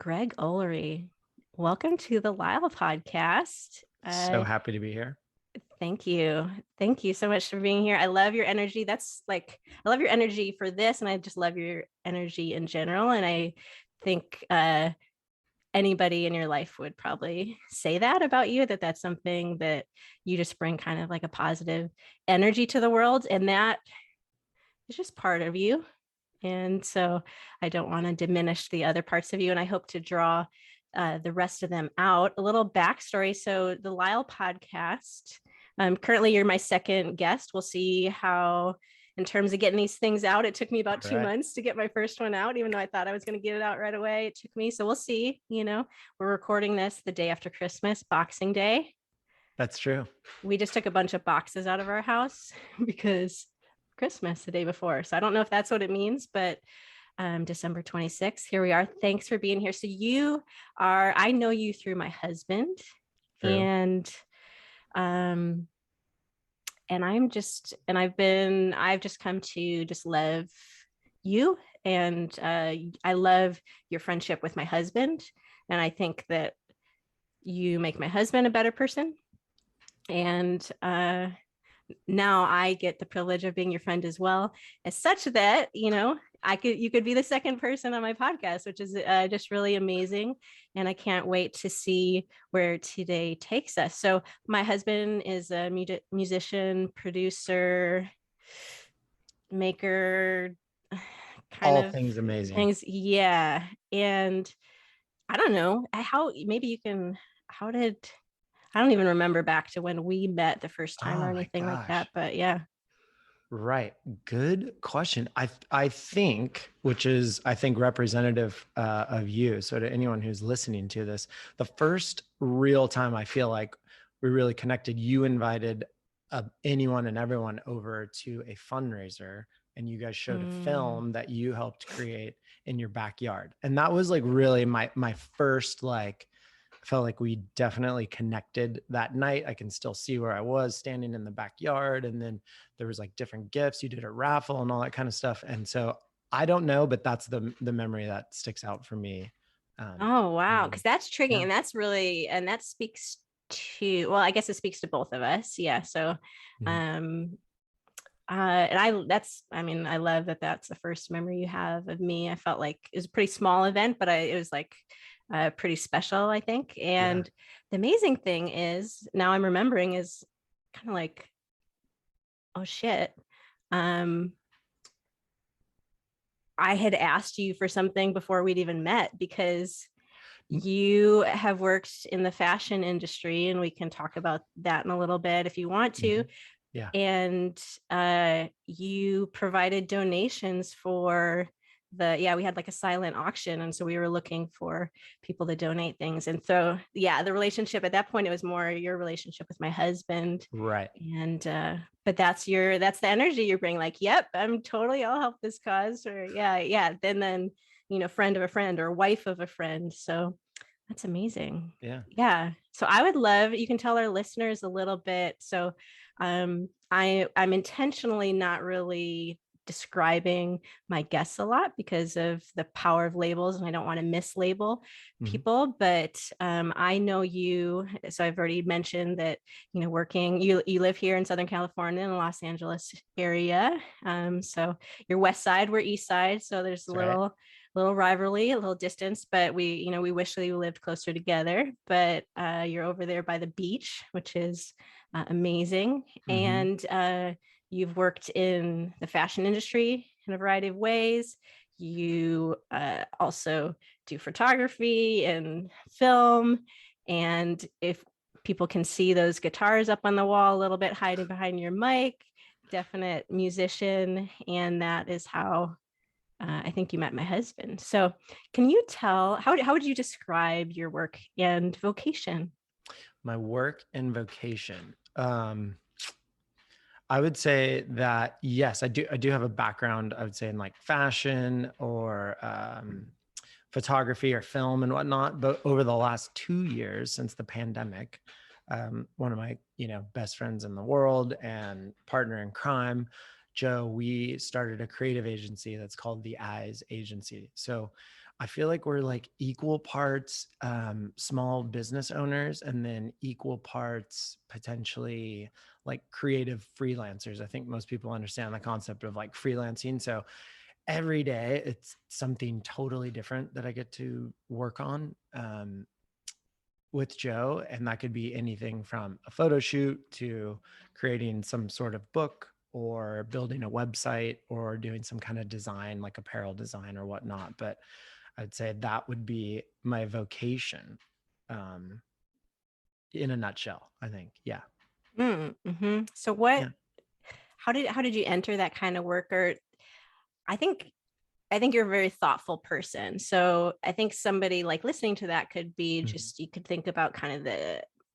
Greg Ullery. Welcome to the LYHL podcast. So happy to be here. Thank you. Thank you so much for being here. I love your energy. I love your energy for this, and I just love your energy in general. And I think anybody in your life would probably say that about you, that's something that you just bring kind of like a positive energy to the world. And that is just part of you. And so I don't want to diminish the other parts of you. And I hope to draw the rest of them out. A little backstory. So the LYHL podcast, currently you're my second guest. We'll see how, in terms of getting these things out, it took me about 2 months to get my first one out, even though I thought I was going to get it out right away. It took me. So we'll see. We're recording this the day after Christmas, Boxing Day. That's true. We just took a bunch of boxes out of our house because Christmas the day before. So I don't know if that's what it means, but December 26th, here we are. Thanks for being here. So I know you through my husband. True. And I've just come to just love you. And I love your friendship with my husband. And I think that you make my husband a better person. And now I get the privilege of being your friend as well, as such that, you could be the second person on my podcast, which is just really amazing. And I can't wait to see where today takes us. So my husband is a musician, producer, maker, all things amazing. Yeah. And I don't know I don't even remember back to when we met the first time or anything like that, but yeah. Right. Good question. I think, which is, I think, representative of you. So to anyone who's listening to this, the first real time I feel like we really connected, you invited anyone and everyone over to a fundraiser, and you guys showed a film that you helped create in your backyard. And that was like really my first, like, I felt like we definitely connected that night. I can still see where I was standing in the backyard. And then there was like different gifts. You did a raffle and all that kind of stuff. And so I don't know, but that's the memory that sticks out for me. Oh, wow. Because that's triggering. Yeah. And that's really, and that speaks to, well, I guess it speaks to both of us. Yeah. So, and I love that that's the first memory you have of me. I felt like it was a pretty small event, but it was like pretty special, I think. And the amazing thing is, now I'm remembering, is kind of like, oh shit. I had asked you for something before we'd even met, because you have worked in the fashion industry, and we can talk about that in a little bit if you want to. Yeah. And you provided donations for we had like a silent auction. And so we were looking for people to donate things. And so, yeah, the relationship at that point, it was more your relationship with my husband. Right. And, but that's the energy you bring, like, yep, I'll help this cause, or yeah. Then, friend of a friend or wife of a friend. So that's amazing. Yeah. So I would love, you can tell our listeners a little bit. So I'm intentionally not really describing my guests a lot because of the power of labels, and I don't want to mislabel people, but I know you. So I've already mentioned that, working, you live here in Southern California in the Los Angeles area. So you're West Side, we're East Side. So there's a little rivalry, a little distance, but we wish we lived closer together. But you're over there by the beach, which is amazing. And you've worked in the fashion industry in a variety of ways. You also do photography and film. And if people can see those guitars up on the wall a little bit hiding behind your mic, definite musician. And that is how I think you met my husband. So can you tell, how would you describe your work and vocation? My work and vocation. I would say that, yes, I do have a background, I would say, in like fashion or photography or film and whatnot. But over the last 2 years since the pandemic, one of my, best friends in the world and partner in crime, Joe, we started a creative agency that's called the Eyes Agency. So I feel like we're like equal parts small business owners and then equal parts potentially like creative freelancers. I think most people understand the concept of like freelancing. So every day it's something totally different that I get to work on with Joe. And that could be anything from a photo shoot to creating some sort of book or building a website or doing some kind of design, like apparel design or whatnot. But I'd say that would be my vocation in a nutshell, I think. Yeah. Mm-hmm. So Yeah. how did you enter that kind of work? Or I think you're a very thoughtful person. So I think somebody like listening to that could be Mm-hmm. just, you could think about kind of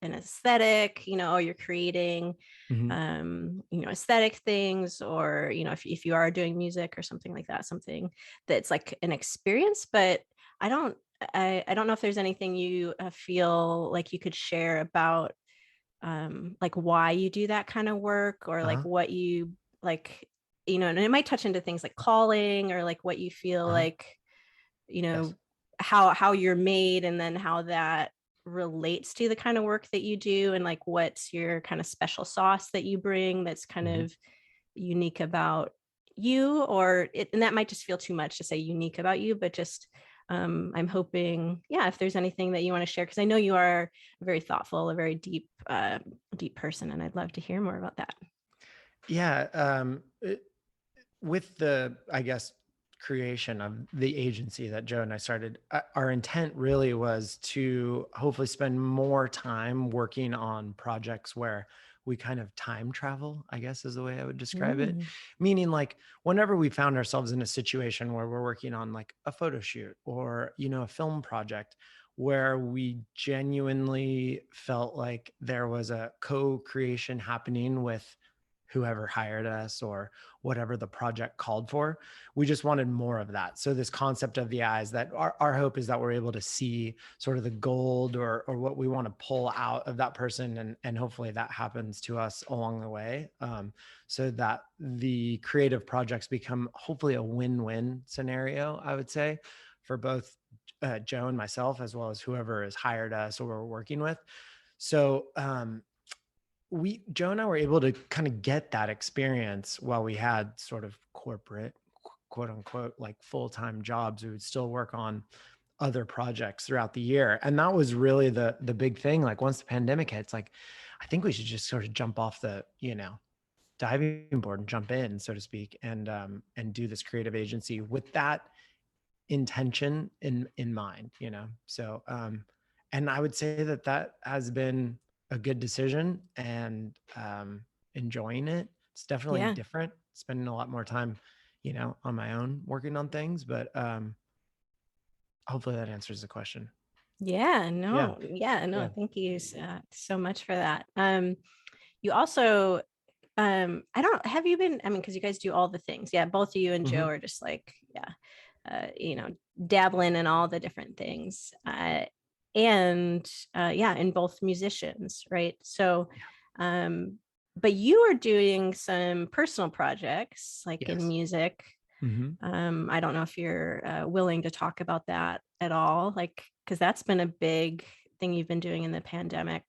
an aesthetic, you're creating, Mm-hmm. aesthetic things, or, if you are doing music or something like that, something that's like an experience. But I don't, I don't know if there's anything you feel like you could share about like why you do that kind of work, or like Uh-huh. what you like, and it might touch into things like calling, or like what you feel Uh-huh. like, you Yes. know how you're made, and then how that relates to the kind of work that you do, and like what's your kind of special sauce that you bring that's kind Mm-hmm. of unique about you, or it, and that might just feel too much to say unique about you, but just I'm hoping, yeah, if there's anything that you want to share, because I know you are a very thoughtful, a very deep person, and I'd love to hear more about that. Yeah. With the, I guess, creation of the agency that Joe and I started, our intent really was to hopefully spend more time working on projects where we kind of time travel, I guess is the way I would describe it. Mm. Meaning like whenever we found ourselves in a situation where we're working on like a photo shoot or, a film project where we genuinely felt like there was a co-creation happening with whoever hired us or whatever the project called for. We just wanted more of that. So this concept of the eyes, that our hope is that we're able to see sort of the gold or what we want to pull out of that person. And hopefully that happens to us along the way. So that the creative projects become hopefully a win-win scenario, I would say, for both Joe and myself, as well as whoever has hired us or we're working with. So Joe and I were able to kind of get that experience while we had sort of corporate, quote unquote, like full-time jobs. We would still work on other projects throughout the year. And that was really the big thing. Like once the pandemic hit, it's like, I think we should just sort of jump off the, diving board and jump in, so to speak, and do this creative agency with that intention in mind, So and I would say that has been a good decision, and enjoying it. It's definitely Yeah. different, spending a lot more time, on my own working on things, but hopefully that answers the question. Yeah, Yeah. no, yeah, no, Yeah. thank you so much for that. You also, I don't, have you been, I mean, because you guys do all the things. Yeah, both of you and Mm-hmm. Joe are just like, yeah, dabbling in all the different things. And yeah, in both musicians, right? So, um, but you are doing some personal projects like in Yes. music. Mm-hmm. I don't know if you're willing to talk about that at all, like, because that's been a big thing you've been doing in the pandemic.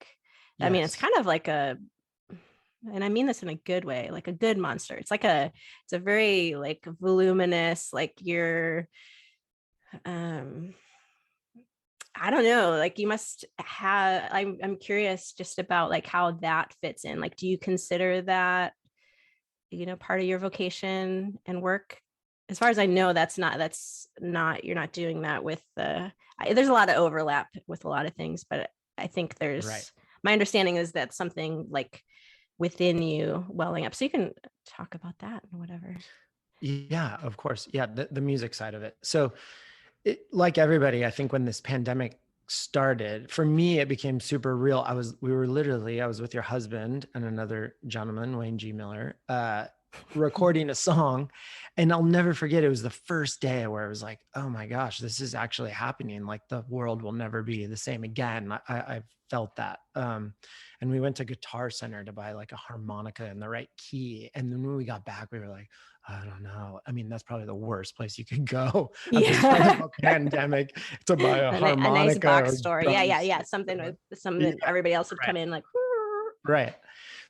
I mean, it's Yes. kind of like and I mean this in a good way, like a good monster. It's a very like voluminous, like you're, um, I don't know, like you must have, I'm curious just about like how that fits in. Like, do you consider that, part of your vocation and work? As far as I know, that's not, you're not doing that with there's a lot of overlap with a lot of things, but I think Right. my understanding is that something like within you welling up. So you can talk about that and whatever. Yeah, of course. Yeah, the music side of it. So like everybody, I think when this pandemic started, for me, it became super real. I was with your husband and another gentleman, Wayne G. Miller, recording a song. And I'll never forget, it was the first day where I was like, oh my gosh, this is actually happening. Like the world will never be the same again. I felt that. And we went to Guitar Center to buy like a harmonica in the right key. And then when we got back, we were like, I don't know. I mean, that's probably the worst place you could go at the start of Yeah. a pandemic, to buy a A nice harmonica box or store. Yeah, yeah, drums. yeah. Something with Yeah, something everybody else would right. come in like, Right.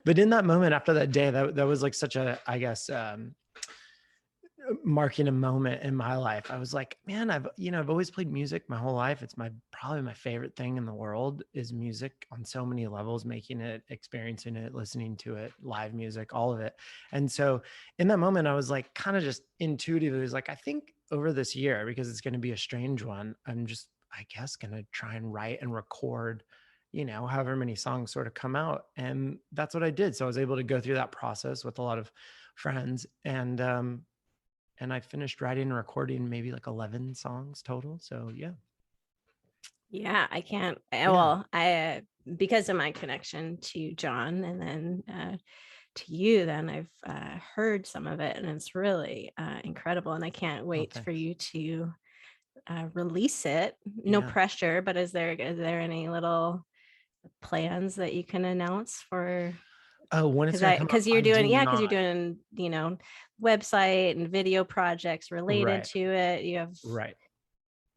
But in that moment, after that day, that was like such a, I guess, marking a moment in my life. I was like, man, I've always played music my whole life. It's probably my favorite thing in the world is music on so many levels, making it, experiencing it, listening to it, live music, all of it. And so in that moment, I was like, kind of just intuitively was like, I think over this year, because it's going to be a strange one, I'm just, I guess, going to try and write and record, however many songs sort of come out. And that's what I did. So I was able to go through that process with a lot of friends, and I finished writing and recording maybe like 11 songs total. So yeah. yeah, I can't. Yeah. Well, I because of my connection to John, and then to you, then I've heard some of it, and it's really incredible. And I can't wait for Thanks. you to release it. No Yeah. pressure, but is there any little plans that you can announce for? Oh, when it's gonna come out, Because you're I do doing, yeah, because you're not. doing, website and video projects related Right. to it. You have Right.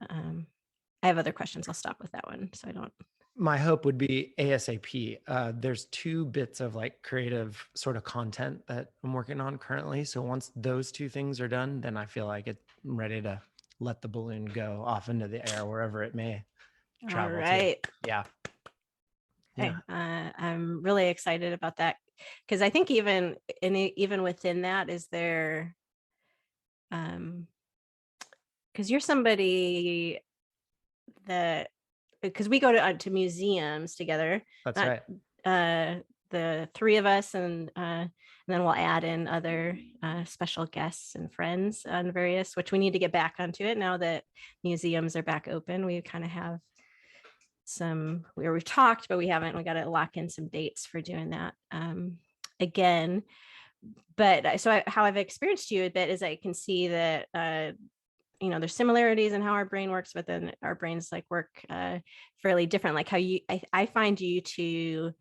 I have other questions. I'll stop with that one so I don't. My hope would be ASAP. There's 2 bits of like creative sort of content that I'm working on currently. So once those 2 things are done, then I feel like I'm ready to let the balloon go off into the air wherever it may All travel to. right. Yeah. Okay. I'm really excited about that because I think even within that, is there because you're somebody that, because we go to museums together. That's Not right. the 3 of us, and then we'll add in other special guests and friends on various, which we need to get back onto it now that museums are back open. We kind of have some where we've talked, but we got to lock in some dates for doing that again. But so how I've experienced you a bit is I can see that there's similarities in how our brain works, but then our brains like work fairly different. Like how I find you to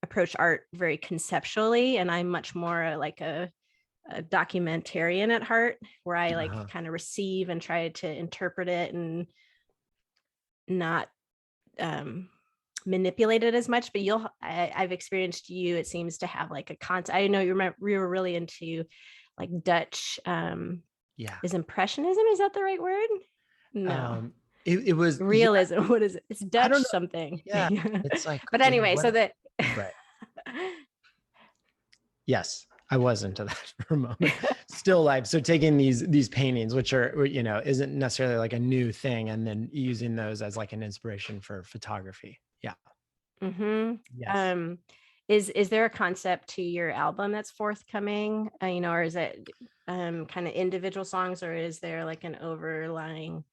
approach art very conceptually, and I'm much more like a documentarian at heart, where I like kind of receive and try to interpret it and not manipulate it as much. But I've experienced you, it seems to have like a concept. I know you were really into like Dutch Yeah. is impressionism, is that the right word? No. It was Realism. Yeah. What is it? It's Dutch something. Yeah. It's like, but anyway, so that right. Yes, I was into that for a moment. Still life. So taking these paintings, which are, isn't necessarily like a new thing, and then using those as like an inspiration for photography. Yeah. Mm-hmm. Yes. Is there a concept to your album that's forthcoming? Or is it kind of individual songs, or is there like an overlying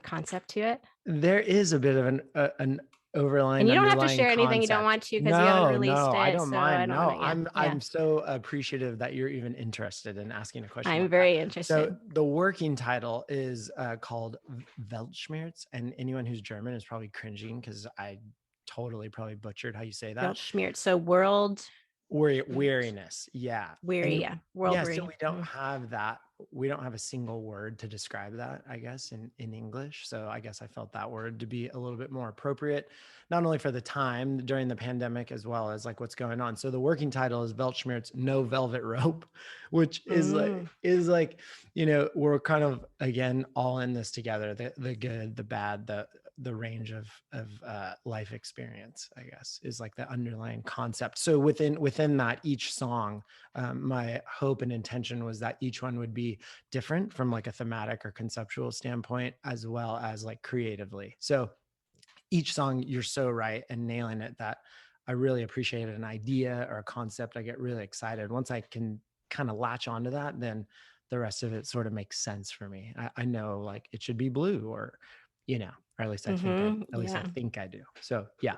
concept to it? There is a bit of an overlying, and you don't have to underlying share anything you don't concept. want to, because you haven't released No, it. I don't so mind. I don't No, want to. Yeah, I'm so appreciative that you're even interested in asking a question. I'm like very that. interested. So the working title is called Weltschmerz, and anyone who's German is probably cringing because I totally probably butchered how you say that. Weltschmerz. So world weariness. Yeah. Weary. And yeah. World yeah, weary. so we don't have that. We don't have a single word to describe that, I guess, in English. So I guess I felt that word to be a little bit more appropriate, not only for the time during the pandemic, as well as like what's going on. So the working title is Weltschmerz, No Velvet Rope, which is like, we're kind of, again, all in this together, the good, the bad, the range of life experience, I guess, is like the underlying concept. So within that, each song, my hope and intention was that each one would be different from like a thematic or conceptual standpoint, as well as like creatively. So each song, you're so right and nailing it, that I really appreciate an idea or a concept. I get really excited. Once I can kind of latch onto that, then the rest of it sort of makes sense for me. I know like it should be blue, or, or at least I think I think I do. So yeah.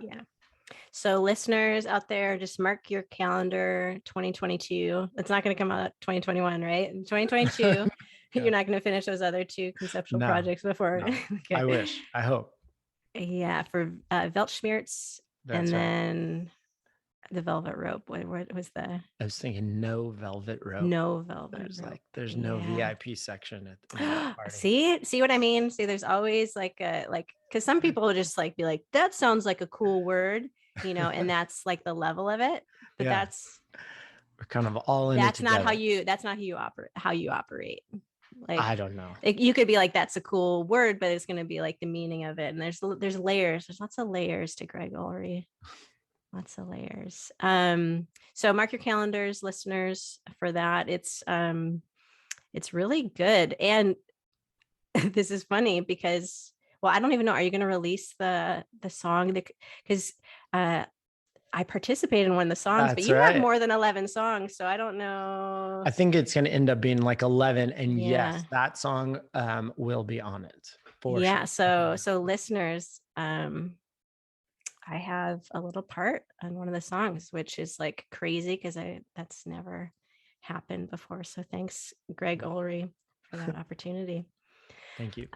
So listeners out there, just mark your calendar 2022. It's not going to come out 2021, right? In 2022, Yeah. you're not going to finish those other two conceptual No, projects before. no. Okay. I wish. I hope. Yeah, for Weltschmerz, and That's right. then the Velvet Rope. What was the I was thinking no velvet rope. no Velvet Rope? There's no Yeah. VIP section in that party. See what I mean? See, there's always like because some people will just like be like, that sounds like a cool word, and that's like the level of it. But Yeah. We're kind of all in it together. That's not how you operate. Like, I don't know. You could be like, that's a cool word, but it's going to be like the meaning of it. And there's layers. There's lots of layers to Greg Ullery. Lots of layers. So mark your calendars, listeners, for that. It's really good. And this is funny because, well, I don't even know. Are you going to release the song? Because I participated in one of the songs, but you have more than 11 songs. So I don't know. I think it's going to end up being like 11. And yes, that song will be on it. Yeah. Sure. So listeners, I have a little part on one of the songs, which is like crazy because that's never happened before. So thanks, Greg Ullery, for that opportunity. Thank you.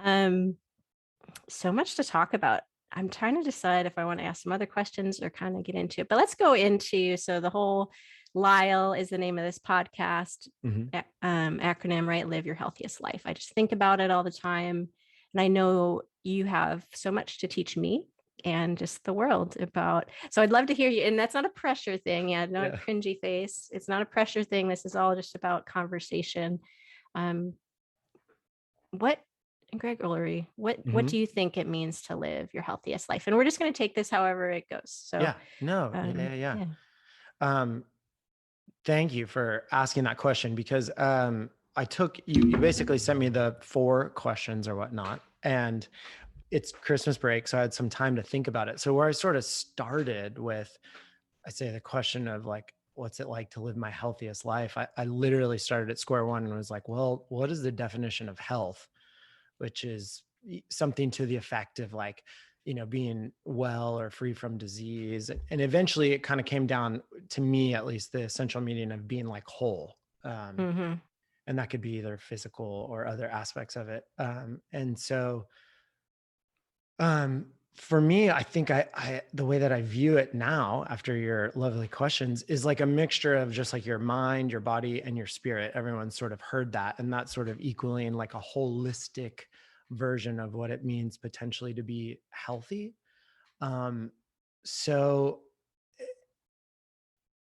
So much to talk about. I'm trying to decide if I want to ask some other questions or kind of get into it, but let's go into, so the whole LYHL is the name of this podcast, acronym, right? Live your healthiest life. I just think about it all the time. And I know you have so much to teach me and just the world about, so I'd love to hear you. And that's not a pressure thing. Yeah. No cringy face. It's not a pressure thing. This is all just about conversation. Greg Ullery, what do you think it means to live your healthiest life? And we're just going to take this however it goes. So thank you for asking that question, because I took you basically sent me the 4 questions or whatnot, and it's Christmas break, so I had some time to think about it. So where I sort of started with, I say, the question of like, what's it like to live my healthiest life? I literally started at square one and was like, well, what is the definition of health? Which is something to the effect of like, being well or free from disease. And eventually it kind of came down to me, at least, the essential meaning of being like whole. And that could be either physical or other aspects of it. And so for me, I think I the way that I view it now after your lovely questions is like a mixture of just like your mind, your body, and your spirit. Everyone's sort of heard that, and that's sort of equaling like a holistic version of what it means potentially to be healthy. So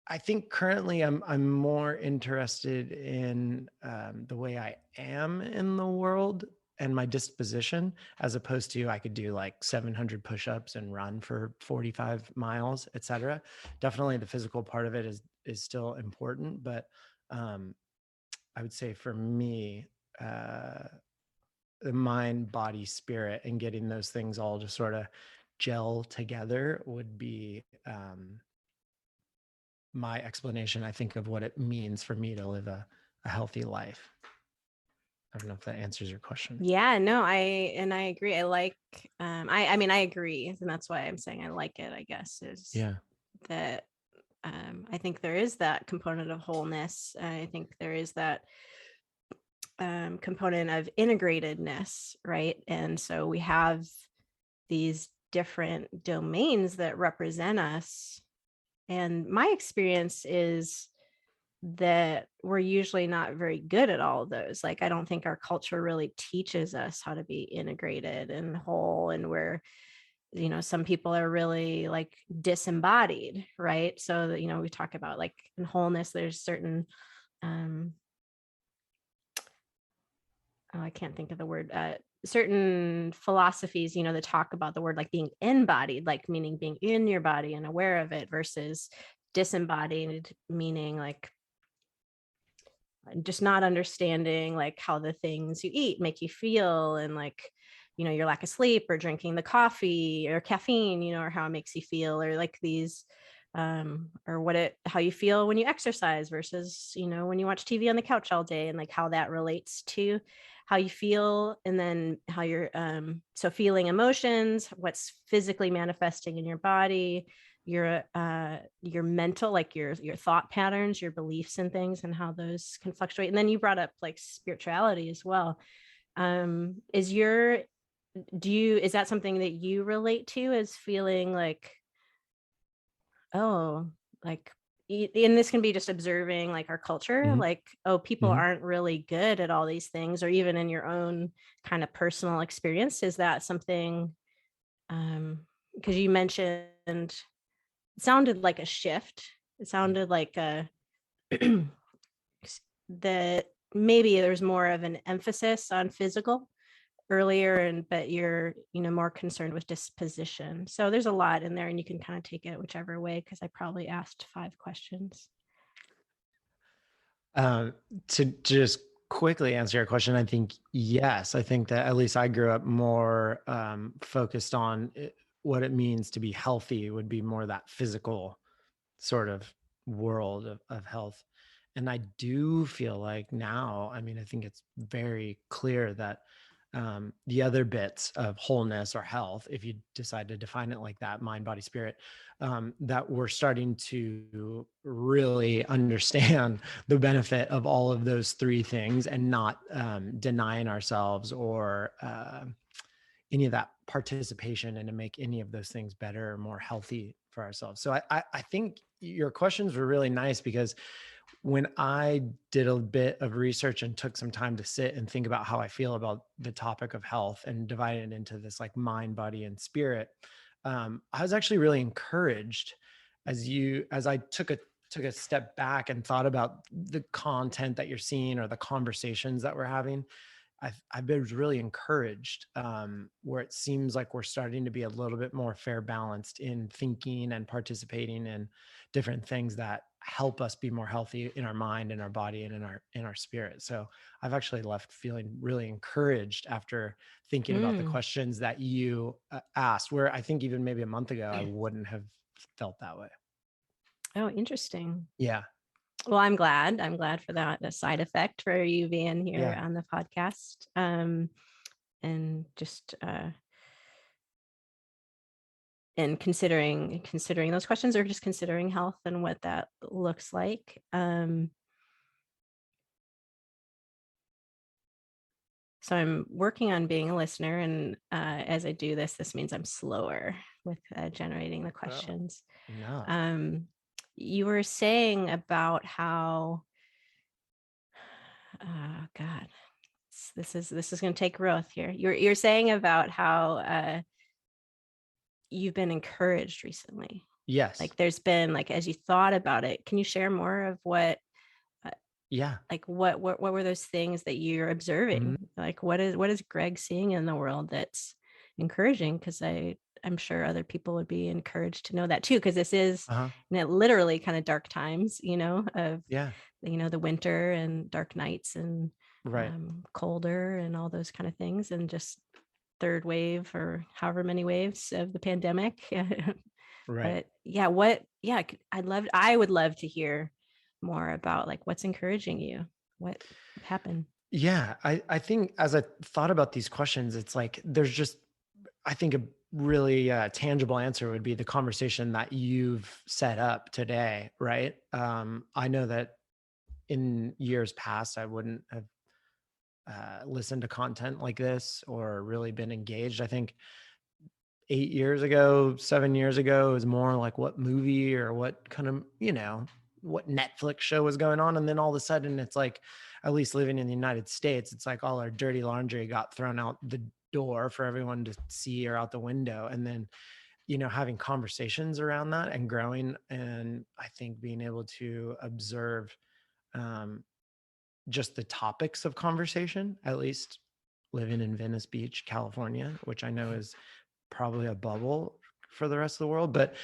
I think currently I'm more interested in the way I am in the world and my disposition, as opposed to I could do like 700 push-ups and run for 45 miles, et cetera. Definitely the physical part of it is still important, but I would say for me, the mind, body, spirit, and getting those things all to sort of gel together would be my explanation, I think, of what it means for me to live a healthy life. I don't know if that answers your question. Yeah, no, I agree. I like, I mean, I agree. And that's why I'm saying I like it, I guess, is that I think there is that component of wholeness. I think there is that component of integratedness, right? And so we have these different domains that represent us. And my experience is that we're usually not very good at all of those. Like, I don't think our culture really teaches us how to be integrated and whole. And we're, some people are really like disembodied, right? So that, we talk about like in wholeness, there's certain, I can't think of the word, certain philosophies, that talk about the word like being embodied, like meaning being in your body and aware of it, versus disembodied, meaning like just not understanding like how the things you eat make you feel, and like, your lack of sleep or drinking the coffee or caffeine, or how it makes you feel, or like these or how you feel when you exercise versus, when you watch TV on the couch all day, and like how that relates to how you feel, and then how you're so feeling emotions, what's physically manifesting in your body, your mental, like your thought patterns, your beliefs and things, and how those can fluctuate. And then you brought up like spirituality as well. Is that something that you relate to as feeling like, oh, like, and this can be just observing like our culture, like, oh, people aren't really good at all these things, or even in your own kind of personal experience? Is that something, because you mentioned, it sounded like a shift. It sounded like that maybe there's more of an emphasis on physical earlier, but you're more concerned with disposition. So there's a lot in there, and you can kind of take it whichever way, because I probably asked 5 questions. To just quickly answer your question, I think yes. I think that at least I grew up more focused on what it means to be healthy, would be more that physical sort of world of health. And I do feel like now, I mean, I think it's very clear that the other bits of wholeness or health, if you decide to define it like that, mind, body, spirit, that we're starting to really understand the benefit of all of those 3 things, and not denying ourselves or any of that participation and to make any of those things better or more healthy for ourselves. So I think your questions were really nice, because when I did a bit of research and took some time to sit and think about how I feel about the topic of health and divide it into this like mind, body, and spirit, I was actually really encouraged as I took a step back and thought about the content that you're seeing or the conversations that we're having. I've been really encouraged, where it seems like we're starting to be a little bit more fair balanced in thinking and participating in different things that help us be more healthy in our mind, in our body, and in our spirit. So I've actually left feeling really encouraged after thinking about the questions that you asked, where I think even maybe a month ago, I wouldn't have felt that way. Oh, interesting. Yeah. Well, I'm glad for that, a side effect for you being here on the podcast. And just and considering those questions, or just considering health and what that looks like. So I'm working on being a listener, and as I do this means I'm slower with generating the questions. No. You were saying about how, oh God, this is going to take growth here. You're saying about how you've been encouraged recently. Yes. Like there's been, like, as you thought about it, can you share more of what? Like what were those things that you're observing? Like what is Greg seeing in the world that's encouraging? Because I'm sure other people would be encouraged to know that too, because this is literally kind of dark times, of the winter and dark nights and colder and all those kind of things, and just 3rd wave or however many waves of the pandemic. But I would love to hear more about like what's encouraging you, what happened. Yeah, I think as I thought about these questions, it's like there's just, I think a really tangible answer would be the conversation that you've set up today, right? I know that in years past, I wouldn't have listened to content like this or really been engaged. I think 8 years ago, 7 years ago, it was more like what movie or what kind of, what Netflix show was going on. And then all of a sudden it's like, at least living in the United States, it's like all our dirty laundry got thrown out the door for everyone to see or out the window. And then, having conversations around that and growing. And I think being able to observe just the topics of conversation, at least living in Venice Beach, California, which I know is probably a bubble for the rest of the world, but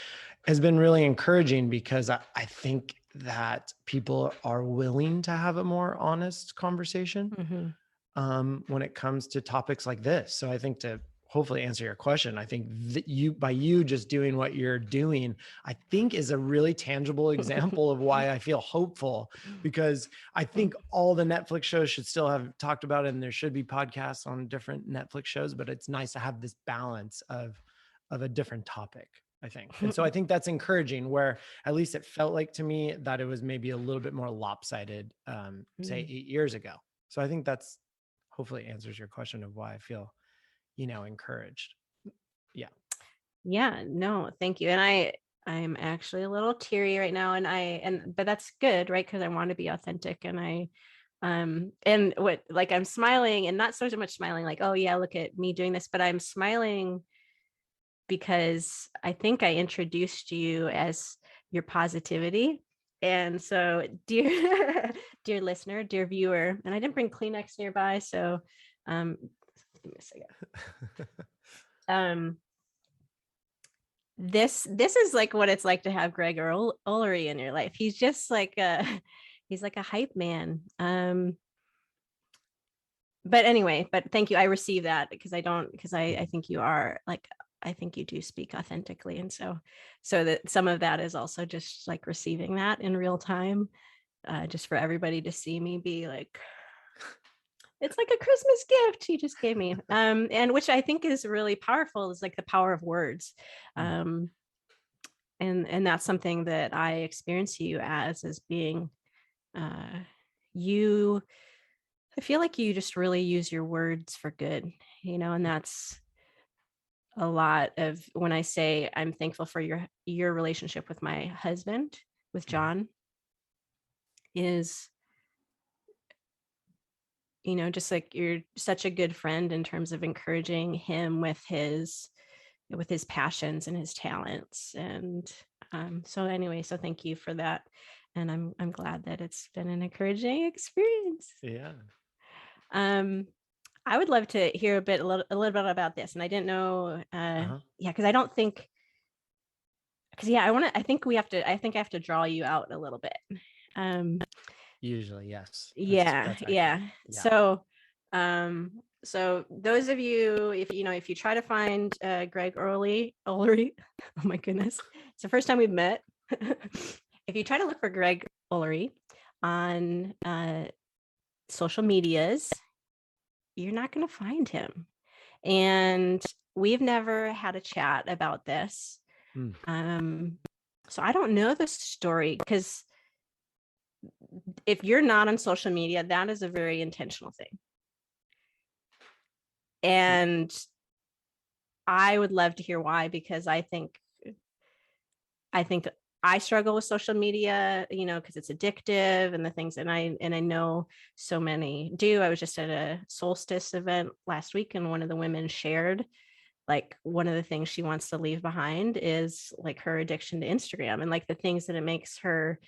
has been really encouraging, because I think that people are willing to have a more honest conversation when it comes to topics like this. So I think, to hopefully answer your question, I think that by you just doing what you're doing, I think is a really tangible example of why I feel hopeful, because I think all the Netflix shows should still have talked about it, and there should be podcasts on different Netflix shows, but it's nice to have this balance of a different topic. I think. And so I think that's encouraging, where at least it felt like to me that it was maybe a little bit more lopsided, say Mm. 8 years ago. So I think that's hopefully answers your question of why I feel, encouraged. Yeah. Yeah, no, thank you. And I'm actually a little teary right now, but that's good, right? Because I want to be authentic, and what, like, I'm smiling, and not so much smiling like, oh yeah, look at me doing this, but I'm smiling because I think I introduced you as your positivity. And so, dear dear listener, dear viewer, and I didn't bring Kleenex nearby, so give me a second. Um this is like what it's like to have Gregory Ullery in your life. He's just like he's like a hype man. But anyway, but thank you. I receive that because I think you are like, I think you do speak authentically. And so that some of that is also just like receiving that in real time, just for everybody to see me be like, it's like a Christmas gift you just gave me. And which I think is really powerful, is like the power of words. Um, and that's something that I experience you as being, uh, you I feel like you just really use your words for good, and that's a lot of when I say I'm thankful for your relationship with my husband, with John, is, just like you're such a good friend in terms of encouraging him with his passions and his talents. And so anyway, so thank you for that. And I'm glad that it's been an encouraging experience. Yeah. I would love to hear a little bit about this. And I didn't know, Uh-huh. yeah, because I don't think, because yeah, I think I have to draw you out a little bit. Um, Usually, yes. yeah, That's accurate. yeah. Yeah. So those of you, if you try to find Ullery, oh my goodness, it's the first time we've met. If you try to look for Greg Ullery on social medias, you're not going to find him. And we've never had a chat about this. So I don't know the story, because if you're not on social media, that is a very intentional thing. And I would love to hear why, because I think I struggle with social media, because it's addictive, and the things, and I know so many do. I was just at a solstice event last week, and one of the women shared, like, one of the things she wants to leave behind is like her addiction to Instagram, and like the things that it makes her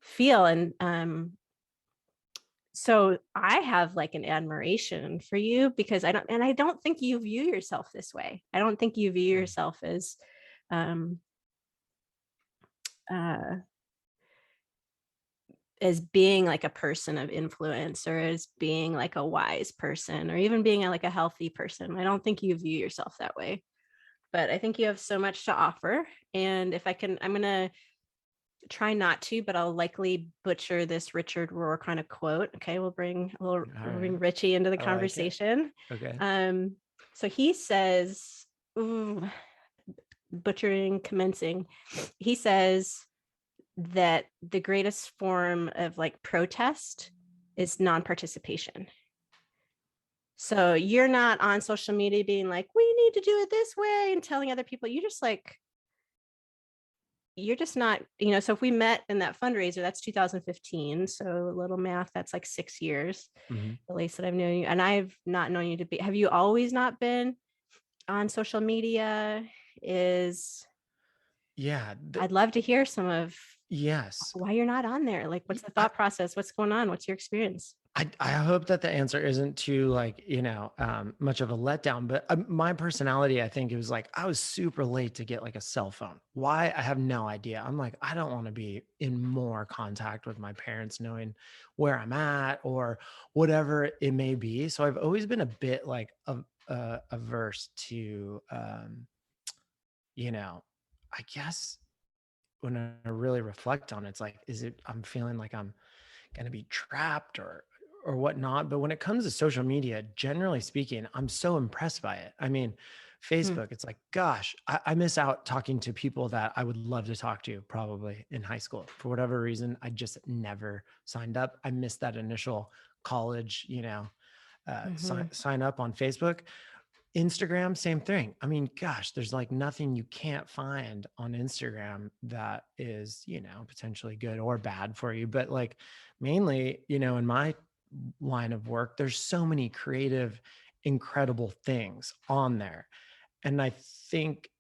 feel. And so I have like an admiration for you, because I don't think you view yourself this way. I don't think you view yourself um uh as being like a person of influence, or as being like a wise person, or even being like a healthy person. I don't think you view yourself that way, but I think you have so much to offer. And if I can, I'm going to try not to, but I'll likely butcher this Richard Rohr kind of quote. Okay. We'll bring Richie into the conversation. Like okay. So he says, butchering, commencing, he says that the greatest form of like protest is non-participation. So you're not on social media being like, we need to do it this way, and telling other people. You're just not, so if we met in that fundraiser, that's 2015. So a little math, that's like 6 years, at least, that I've known you. And I've not known you to be, have you always not been on social media? Yeah. I'd love to hear some of Yes. why you're not on there. Like, what's the thought process? What's going on? What's your experience? I hope that the answer isn't too like, much of a letdown, but my personality, I think it was like, I was super late to get like a cell phone. Why? I have no idea. I'm like, I don't want to be in more contact with my parents, knowing where I'm at or whatever it may be. So I've always been a bit like averse to, I guess when I really reflect on it, it's like, I'm feeling like I'm going to be trapped or whatnot. But when it comes to social media, generally speaking, I'm so impressed by it. I mean, Facebook, it's like, gosh, I miss out talking to people that I would love to talk to probably in high school. For whatever reason, I just never signed up. I missed that initial college, sign up on Facebook. Instagram, same thing. I mean, gosh, there's like nothing you can't find on Instagram that is, potentially good or bad for you. But like mainly, in my line of work, there's so many creative, incredible things on there. And I think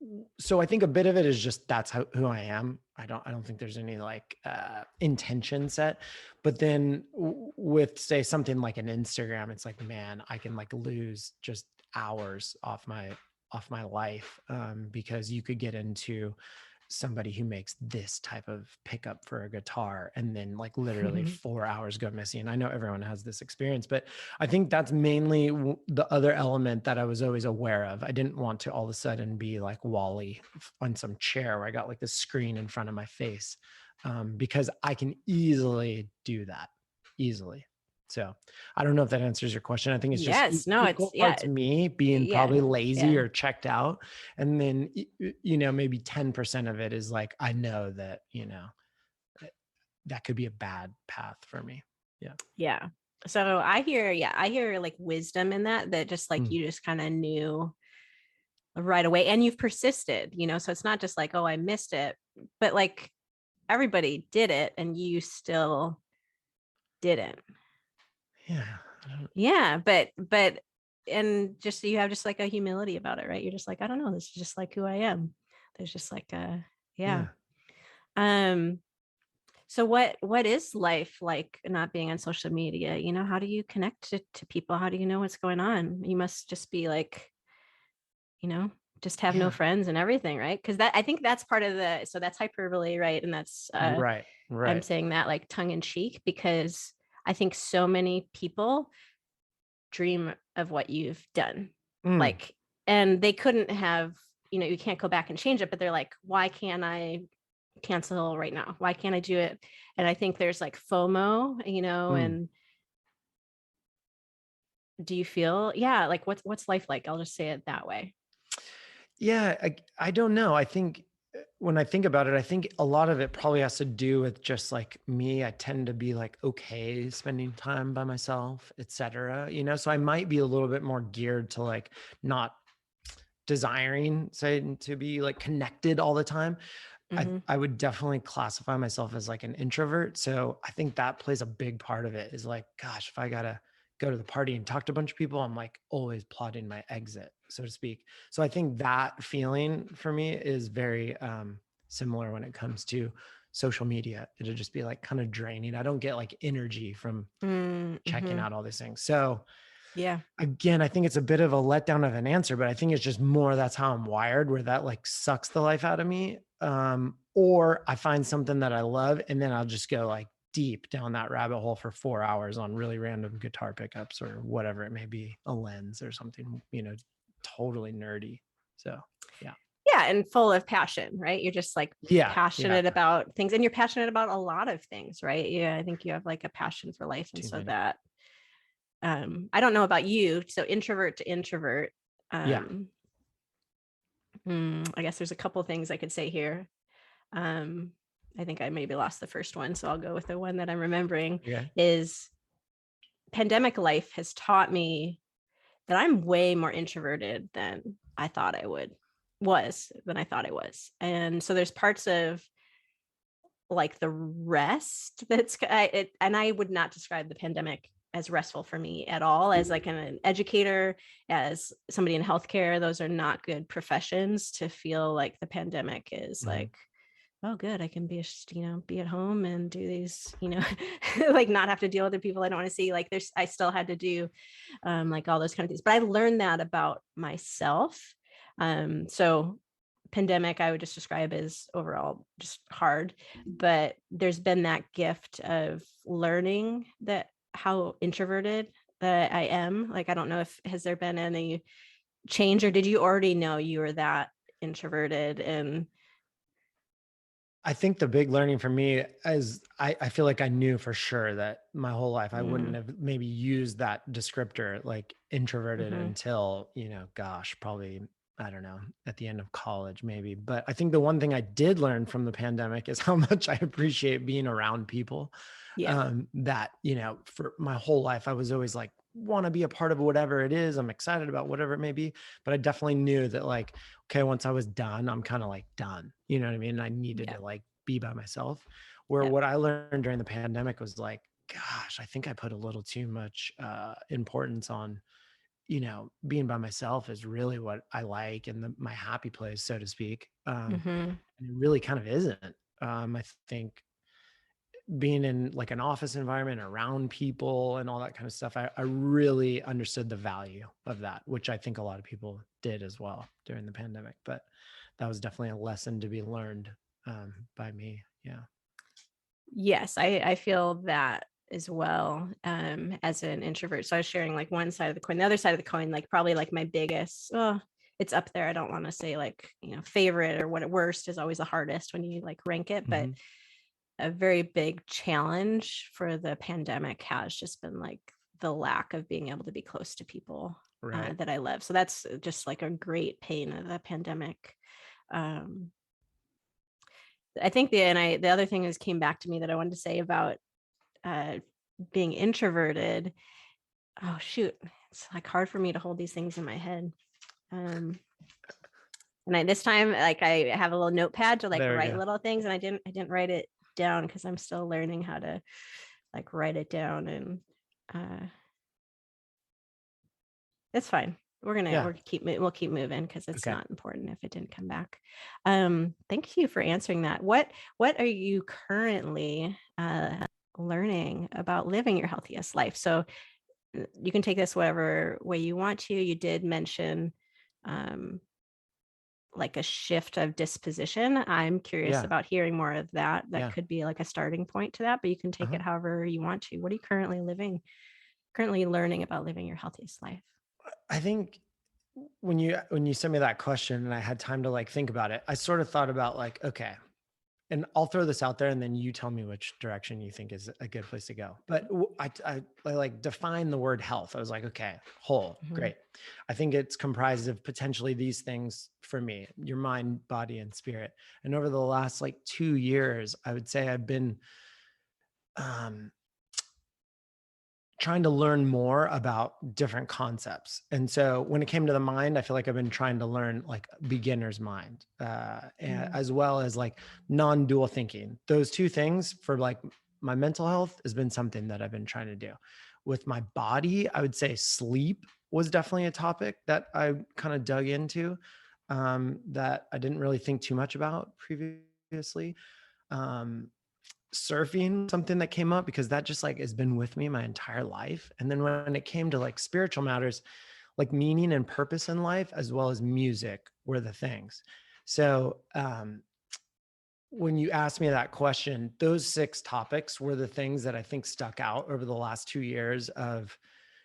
a bit of it is just that's who I am. I don't think there's any like intention set. But then with say something like an Instagram, it's like, man, I can like lose just hours off my life because you could get into somebody who makes this type of pickup for a guitar and then like literally 4 hours go missing. I know everyone has this experience, but I think that's mainly the other element that I was always aware of. I didn't want to all of a sudden be like Wally on some chair where I got like the screen in front of my face because I can easily do that easily. So I don't know if that answers your question. I think it's just equal parts me being probably lazy or checked out. And then, maybe 10% of it is like, I know that, that could be a bad path for me. Yeah. Yeah. So I hear like wisdom in that just like you just kind of knew right away and you've persisted, so it's not just like, oh, I missed it, but like everybody did it and you still didn't. Yeah. But and just you have just like a humility about it, right? You're just like, I don't know, this is just like who I am. There's just like yeah. So what is life like not being on social media? How do you connect to people? How do you know what's going on? You must just be like, just have no friends and everything, right? Because I think that's part of so that's hyperbole, right? And that's right. I'm saying that like tongue in cheek because I think so many people dream of what you've done. Like, and they couldn't have, you can't go back and change it, but they're like, why can't I cancel right now? Why can't I do it? And I think there's like FOMO, and do you feel, like what's life like? I'll just say it that way. Yeah. I don't know. I think when I think about it, I think a lot of it probably has to do with just like me. I tend to be like, okay, spending time by myself, et cetera, so I might be a little bit more geared to like not desiring to be like connected all the time. I would definitely classify myself as like an introvert. So I think that plays a big part of it is like, gosh, if I got to go to the party and talk to a bunch of people, I'm like always plotting my exit, so to speak. So I think that feeling for me is very similar when it comes to social media. It'll just be like kind of draining. I don't get like energy from checking out all these things. So yeah, again, I think it's a bit of a letdown of an answer, but I think it's just more that's how I'm wired, where that like sucks the life out of me. Or I find something that I love and then I'll just go like deep down that rabbit hole for 4 hours on really random guitar pickups or whatever it may be, a lens or something, totally nerdy. So, yeah. Yeah. And full of passion, right? You're just like passionate about things and you're passionate about a lot of things, right? Yeah. I think you have like a passion for life. And so that, I don't know about you. So introvert to introvert. I guess there's a couple things I could say here. I think I maybe lost the first one, so I'll go with the one that I'm remembering. Is pandemic life has taught me that I'm way more introverted than I thought I was. And so there's parts of like the rest and I would not describe the pandemic as restful for me at all. As like an educator, as somebody in healthcare, those are not good professions to feel like the pandemic is like, oh, good, I can be at home and do these, like not have to deal with the people I don't want to see. Like I still had to do like all those kind of things, but I learned that about myself. So pandemic, I would just describe as overall just hard, but there's been that gift of learning that how introverted that I am. Like, I don't know has there been any change or did you already know you were that introverted and I think the big learning for me is I feel like I knew for sure that my whole life I wouldn't Mm, have maybe used that descriptor like introverted mhm. until, gosh, probably, I don't know, at the end of college maybe. But I think the one thing I did learn from the pandemic is how much I appreciate being around people. Yeah. That, for my whole life, I was always like, want to be a part of whatever it is. I'm excited about whatever it may be. But I definitely knew that like, okay, once I was done, I'm kind of like done. You know what I mean? I needed Yeah. to like be by myself. Where Yeah. what I learned during the pandemic was like, gosh, I think I put a little too much importance on, being by myself is really what I like and my happy place, so to speak. Mhm. And it really kind of isn't. I think being in like an office environment around people and all that kind of stuff, I really understood the value of that, which I think a lot of people did as well during the pandemic. But that was definitely a lesson to be learned by me. Yeah. Yes, I feel that as well, as an introvert. So I was sharing like one side of the coin. The other side of the coin, like probably like my biggest, oh, it's up there. I don't want to say like, favorite or what at worst is always the hardest when you like rank it, but Hmm. a very big challenge for the pandemic has just been like the lack of being able to be close to people Right. that I love. So that's just like a great pain of the pandemic. Um, I think the other thing is came back to me that I wanted to say about uh, being introverted. Oh shoot, it's like hard for me to hold these things in my head. Um, and this time, like I have a little notepad to like There we write go. little things, and I didn't write it down because I'm still learning how to like write it down, and uh, it's fine. Yeah. We'll keep moving because it's Okay. not important if it didn't come back. Thank you for answering that. What are you currently learning about living your healthiest life? So you can take this whatever way you want to. You did mention um, like a shift of disposition. I'm curious Yeah. about hearing more of that. That Yeah. could be like a starting point to that, but you can take Uh-huh. it however you want to. What are you currently learning about living your healthiest life? I think when you sent me that question and I had time to like think about it, I sort of thought about like, okay, and I'll throw this out there and then you tell me which direction you think is a good place to go. But I like define the word health. I was like, okay, whole, Mhm. great. I think it's comprised of potentially these things for me, your mind, body, and spirit. And over the last like 2 years, I would say I've been um, trying to learn more about different concepts. And so when it came to the mind, I feel like I've been trying to learn like beginner's mind, Mm. as well as like non-dual thinking. Those two things for like my mental health has been something that I've been trying to do. With my body, I would say sleep was definitely a topic that I kind of dug into, that I didn't really think too much about previously. Um, Surfing, something that came up because that just like has been with me my entire life. And then when it came to like spiritual matters, like meaning and purpose in life, as well as music, were the things. So when you asked me that question, those six topics were the things that I think stuck out over the last 2 years of,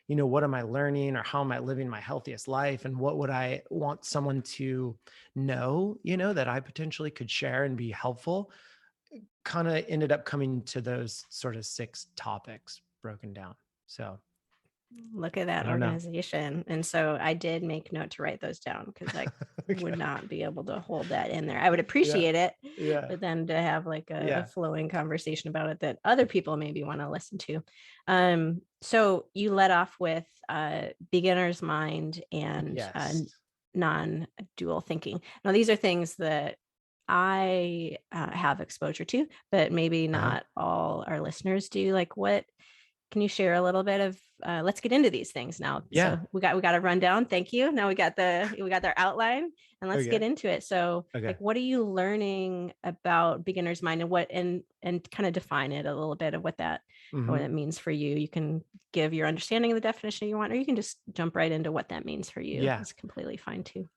what am I learning or how am I living my healthiest life? And what would I want someone to know, that I potentially could share and be helpful? Kind of ended up coming to those sort of six topics broken down. So Look at I that don't know. organization. And so I did make note to write those down because I would Okay. not be able to hold that in there. I would Yeah. appreciate it, Yeah. but then to have like a Yeah. flowing conversation about it that other people maybe want to listen to. So you led off with beginner's mind and Yes. non-dual thinking. Now, these are things that I have exposure to, but maybe Uh-huh. not all our listeners do. Like, what can you share a little bit of? Let's get into these things now. Yeah. So we got a rundown. Thank you. Now we got their outline, and let's Okay. get into it. So, Okay. like, what are you learning about beginner's mind, and and kind of define it a little bit of what Hmm. it means for you. You can give your understanding of the definition you want, or you can just jump right into what that means for you. Yeah. It's completely fine too.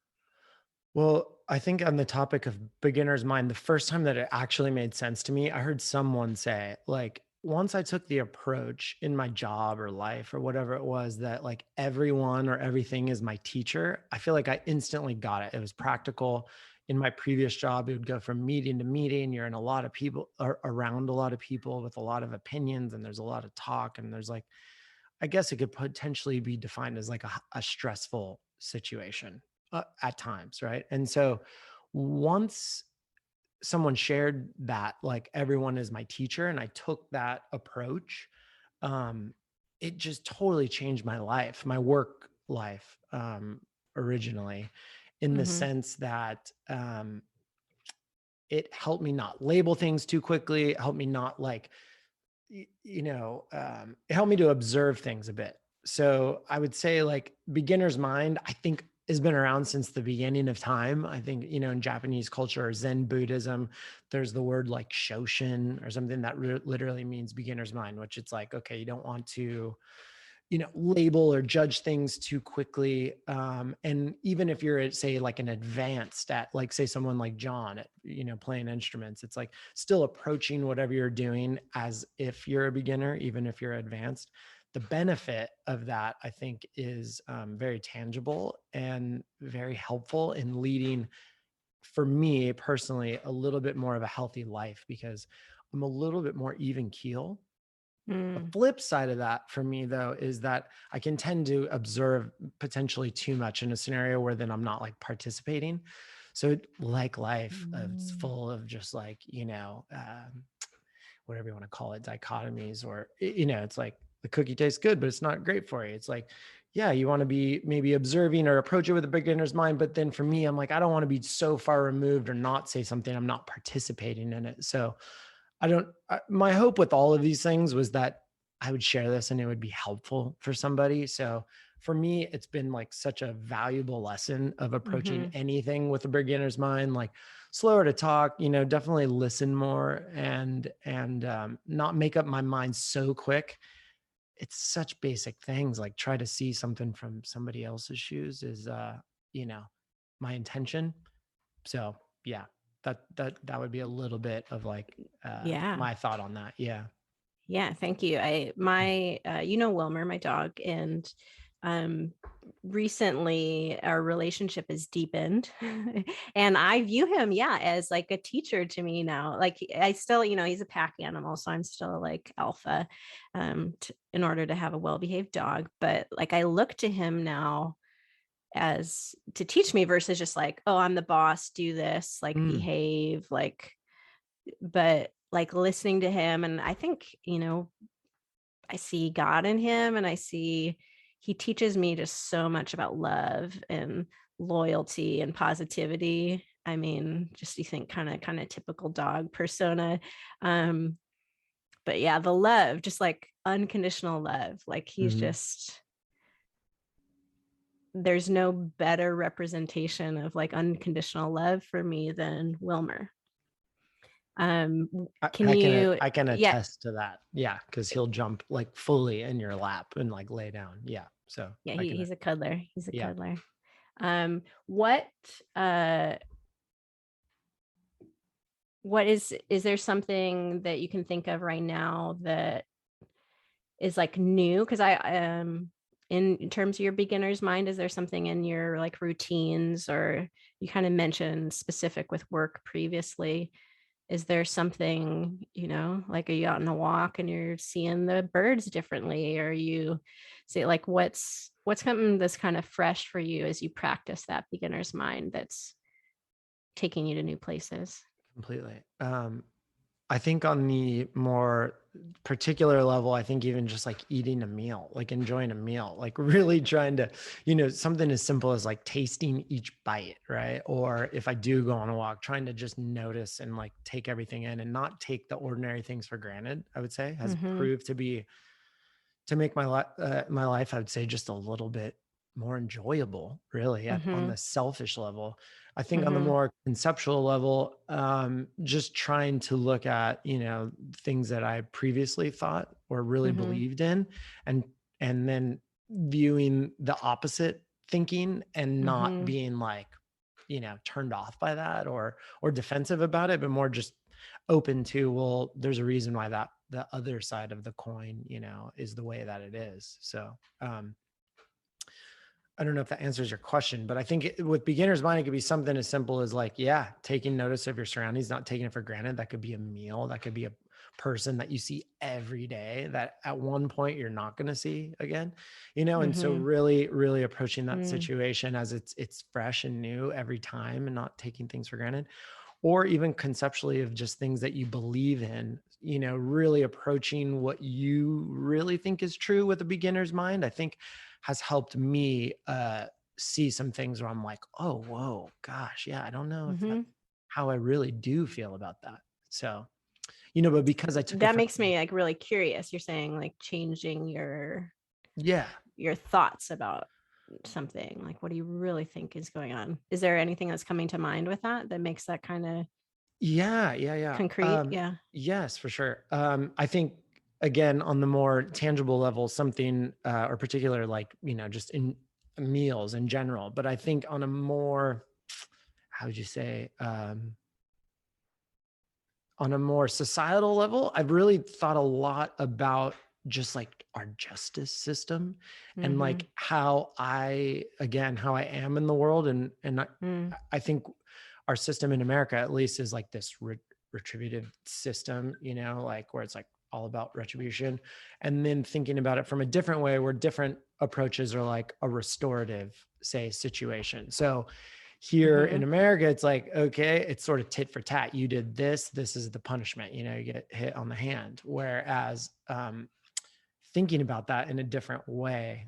Well, I think on the topic of beginner's mind, the first time that it actually made sense to me, I heard someone say, like, once I took the approach in my job or life or whatever it was that like everyone or everything is my teacher, I feel like I instantly got it. It was practical. In my previous job, it would go from meeting to meeting. You're in a lot of people or around a lot of people with a lot of opinions, and there's a lot of talk. And there's like, I guess it could potentially be defined as like a stressful situation at times. Right. And so once someone shared that like everyone is my teacher and I took that approach, um it just totally changed my life, my work life, originally, in the Mm-hmm. sense that it helped me not label things too quickly. It helped me not like it helped me to observe things a bit. So I would say like beginner's mind, I think has been around since the beginning of time. I think, in Japanese culture or Zen Buddhism, there's the word like Shoshin or something that literally means beginner's mind, which it's like, okay, you don't want to label or judge things too quickly. And even if you're at, say, like an advanced at, like, say, someone like John at, playing instruments, it's like still approaching whatever you're doing as if you're a beginner, even if you're advanced. The benefit of that, I think, is very tangible and very helpful in leading, for me personally, a little bit more of a healthy life because I'm a little bit more even keel. The Mm. flip side of that for me, though, is that I can tend to observe potentially too much in a scenario where then I'm not like participating. So, like life, it's Mm. full of just like, whatever you want to call it, dichotomies, or, it's like the cookie tastes good, but it's not great for you. It's like, yeah, you want to be maybe observing or approach it with a beginner's mind. But then for me, I'm like, I don't want to be so far removed or not say something. I'm not participating in it. So, my hope with all of these things was that I would share this and it would be helpful for somebody. So for me, it's been like such a valuable lesson of approaching Mm-hmm. anything with a beginner's mind, like slower to talk, definitely listen more and not make up my mind so quick. It's such basic things, like try to see something from somebody else's shoes is, you know, my intention. So yeah, that would be a little bit of like Yeah. my thought on that. Yeah. Yeah, thank you. Wilmer, my dog, and um recently our relationship has deepened and I view him, yeah, as like a teacher to me now. Like I still, he's a pack animal, so I'm still like alpha in order to have a well-behaved dog, but like I look to him now as to teach me versus just like, oh, I'm the boss, do this, like Mm, behave, like, but like listening to him. And I think, I see God in him, and I see he teaches me just so much about love and loyalty and positivity. I mean, just you think kind of typical dog persona. Um, but yeah, the love, just like unconditional love. Like he's mhm. just, there's no better representation of like unconditional love for me than Wilmer. Um, I, can I can you, I can yeah, attest to that. Yeah, because he'll jump like fully in your lap and like lay down. Yeah. So yeah, I can. he's a cuddler. He's a Yeah. cuddler. What uh what is there something that you can think of right now that is like new? Because I in terms of your beginner's mind, is there something in your like routines, or you kind of mentioned specific with work previously? Is there something, like are you out on a walk and you're seeing the birds differently? Or you say like what's something that's kind of fresh for you as you practice that beginner's mind that's taking you to new places? Completely. I think on the more particular level, I think even just like eating a meal, like enjoying a meal, like really trying to, something as simple as like tasting each bite, right? Or if I do go on a walk, trying to just notice and like take everything in and not take the ordinary things for granted, I would say has Mm-hmm. proved to make my life, I would say, just a little bit more enjoyable, really, on Mm-hmm. the selfish level. I think on the Mm-hmm. more conceptual level, just trying to look at, things that I previously thought or really Mm-hmm. believed in, and then viewing the opposite thinking and not Mm-hmm. being like, turned off by that or defensive about it, but more just open to, well, there's a reason why that the other side of the coin, is the way that it is. So, I don't know if that answers your question, but I think with beginner's mind, it could be something as simple as like, taking notice of your surroundings, not taking it for granted. That could be a meal. That could be a person that you see every day that at one point you're not going to see again, and so really, really approaching that situation as it's fresh and new every time and not taking things for granted, or even conceptually of just things that you believe in, really approaching what you really think is true with a beginner's mind, I think has helped me see some things where I'm like, oh, whoa, gosh, yeah, I don't know if that's how I really do feel about that. So, but because I took it that makes me like really curious. You're saying like changing your thoughts about something, like what do you really think is going on? Is there anything that's coming to mind with that makes that kind of concrete? Yeah. Yes, for sure. I think again, on the more tangible level, something or particular, like, just in meals in general, but I think on a more, how would you say, on a more societal level, I've really thought a lot about just like our justice system and like how I am in the world. And I think our system in America, at least, is like this retributive system, like where it's like all about retribution. And then thinking about it from a different way, where different approaches are like a restorative, say, situation. So here in America, it's like, okay, it's sort of tit for tat. You did this is the punishment, you get hit on the hand. Whereas thinking about that in a different way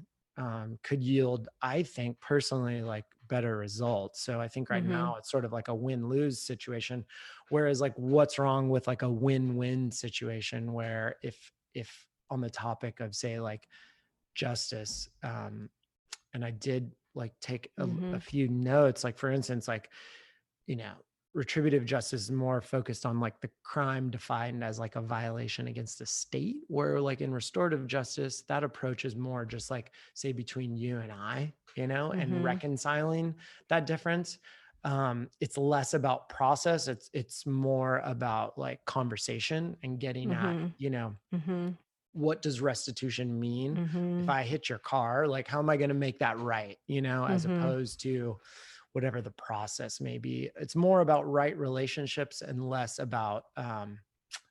could yield, I think personally, like better results. So I think right now it's sort of like a win-lose situation. Whereas like, what's wrong with like a win-win situation where if on the topic of, say, like justice, and I did like take a few notes, like for instance, like, retributive justice is more focused on like the crime defined as like a violation against the state, where like in restorative justice, that approach is more just like, say, between you and I, and reconciling that difference. It's less about process. It's more about like conversation and getting at, what does restitution mean? If I hit your car, like, how am I going to make that right? As opposed to whatever the process may be. It's more about right relationships and less about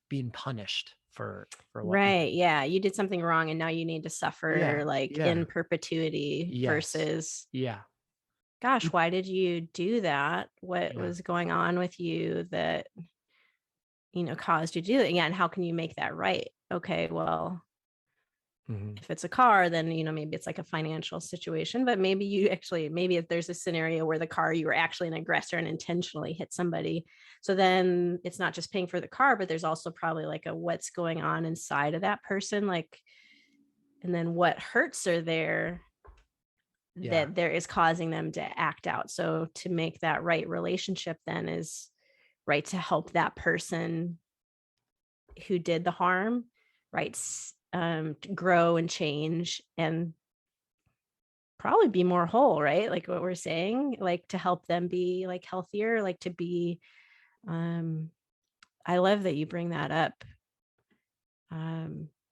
being punished for what. Right. Yeah. You did something wrong and now you need to suffer in perpetuity versus, gosh, why did you do that? What was going on with you that, caused you to do it? Again, how can you make that right? Okay, well, if it's a car, then, maybe it's like a financial situation, but maybe if there's a scenario where the car, you were actually an aggressor and intentionally hit somebody. So then it's not just paying for the car, but there's also probably like what's going on inside of that person. Like, and then what hurts are there that there is causing them to act out. So to make that right relationship then is right to help that person who did the harm, right, grow and change and probably be more whole, right? Like what we're saying, like to help them be like healthier, like to be, I love that you bring that up.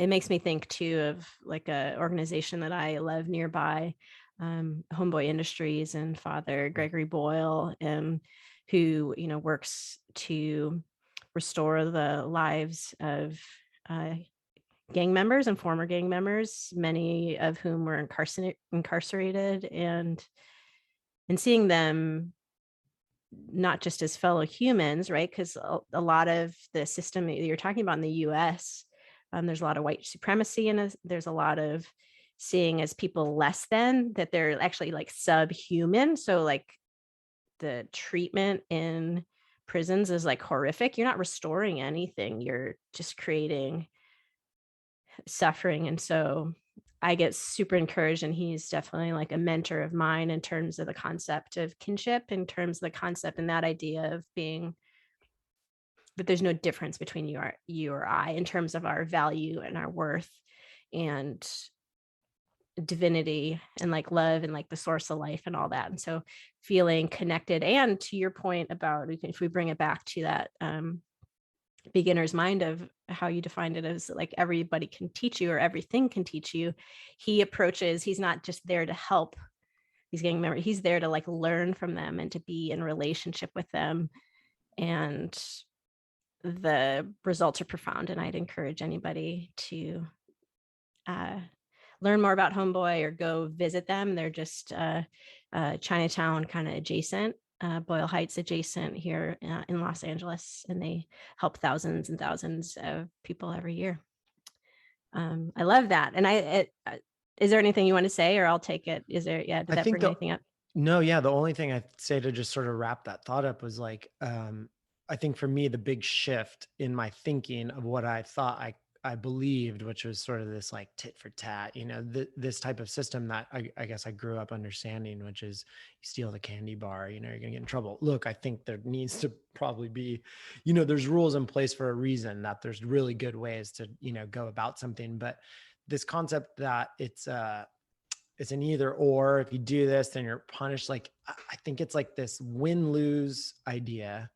It makes me think too of like a organization that I love nearby, Homeboy Industries, and Father Gregory Boyle, who, works to restore the lives of gang members and former gang members, many of whom were incarcerated, and seeing them not just as fellow humans, right? Because a lot of the system that you're talking about in the US, there's a lot of white supremacy, and there's a lot of seeing as people less than, that they're actually like subhuman. So like the treatment in prisons is like horrific. You're not restoring anything. You're just creating suffering. And so I get super encouraged, and he's definitely like a mentor of mine in terms of the concept of kinship, in terms of the concept and that idea of being, that there's no difference between you or I in terms of our value and our worth and divinity and like love and like the source of life and all that. And so feeling connected, and to your point about, if we bring it back to that beginner's mind of how you defined it as like everybody can teach you or everything can teach you. He's not just there to help. He's there to like learn from them and to be in relationship with them. And the results are profound. And I'd encourage anybody to learn more about Homeboy or go visit them. They're just Chinatown kind of adjacent, Boyle Heights adjacent here in Los Angeles, and they help thousands and thousands of people every year. I love that. And is there anything you want to say, or I'll take it? Is there? Yeah. Did that bring anything up? No, yeah. The only thing I'd say to just sort of wrap that thought up was like, I think for me, the big shift in my thinking of what I thought I believed, which was sort of this like tit for tat, this type of system that I guess I grew up understanding, which is you steal the candy bar, you're going to get in trouble. Look, I think there needs to probably be, there's rules in place for a reason, that there's really good ways to, go about something. But this concept that it's an either or, if you do this, then you're punished. Like, I think it's like this win-lose idea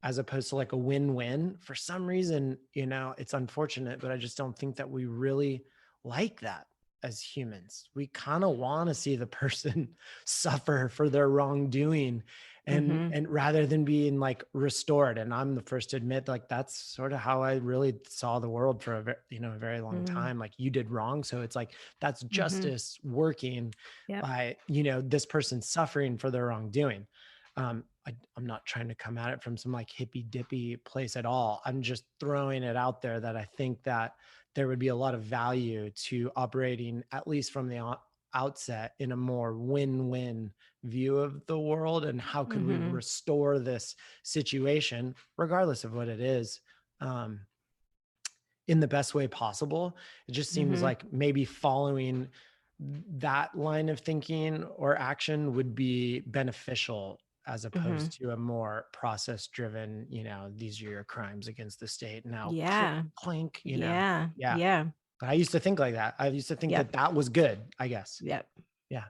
as opposed to like a win-win. For some reason, it's unfortunate, but I just don't think that we really like that as humans. We kind of want to see the person suffer for their wrongdoing and rather than being like restored. And I'm the first to admit, like, that's sort of how I really saw the world for a very long time. Like, you did wrong. So it's like, that's justice working by, this person suffering for their wrongdoing. I'm not trying to come at it from some like hippy dippy place at all. I'm just throwing it out there that I think that there would be a lot of value to operating, at least from the outset, in a more win-win view of the world. And how could we restore this situation, regardless of what it is, in the best way possible? It just seems like maybe following that line of thinking or action would be beneficial, as opposed to a more process driven, these are your crimes against the state. Now, clink, Yeah. But I used to think like that. I used to think that was good, I guess. Yep. Yeah.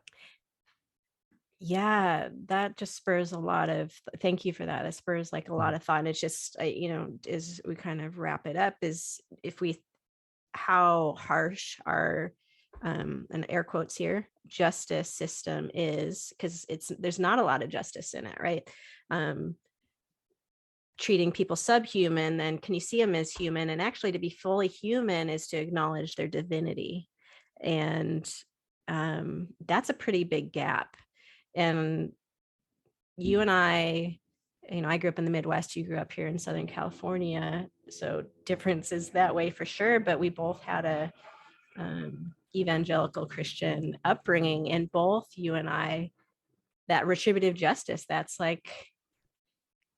Yeah. That just spurs a lot of, thank you for that. It spurs like a lot of thought. And it's just, as we kind of wrap it up, is how harsh our, and air quotes here, justice system is, because there's not a lot of justice in it, right? Treating people subhuman, then can you see them as human? And actually, to be fully human is to acknowledge their divinity. And that's a pretty big gap. And you and I grew up in the Midwest, you grew up here in Southern California. So differences that way for sure. But we both had a evangelical Christian upbringing, and both you and I, that retributive justice, that's like,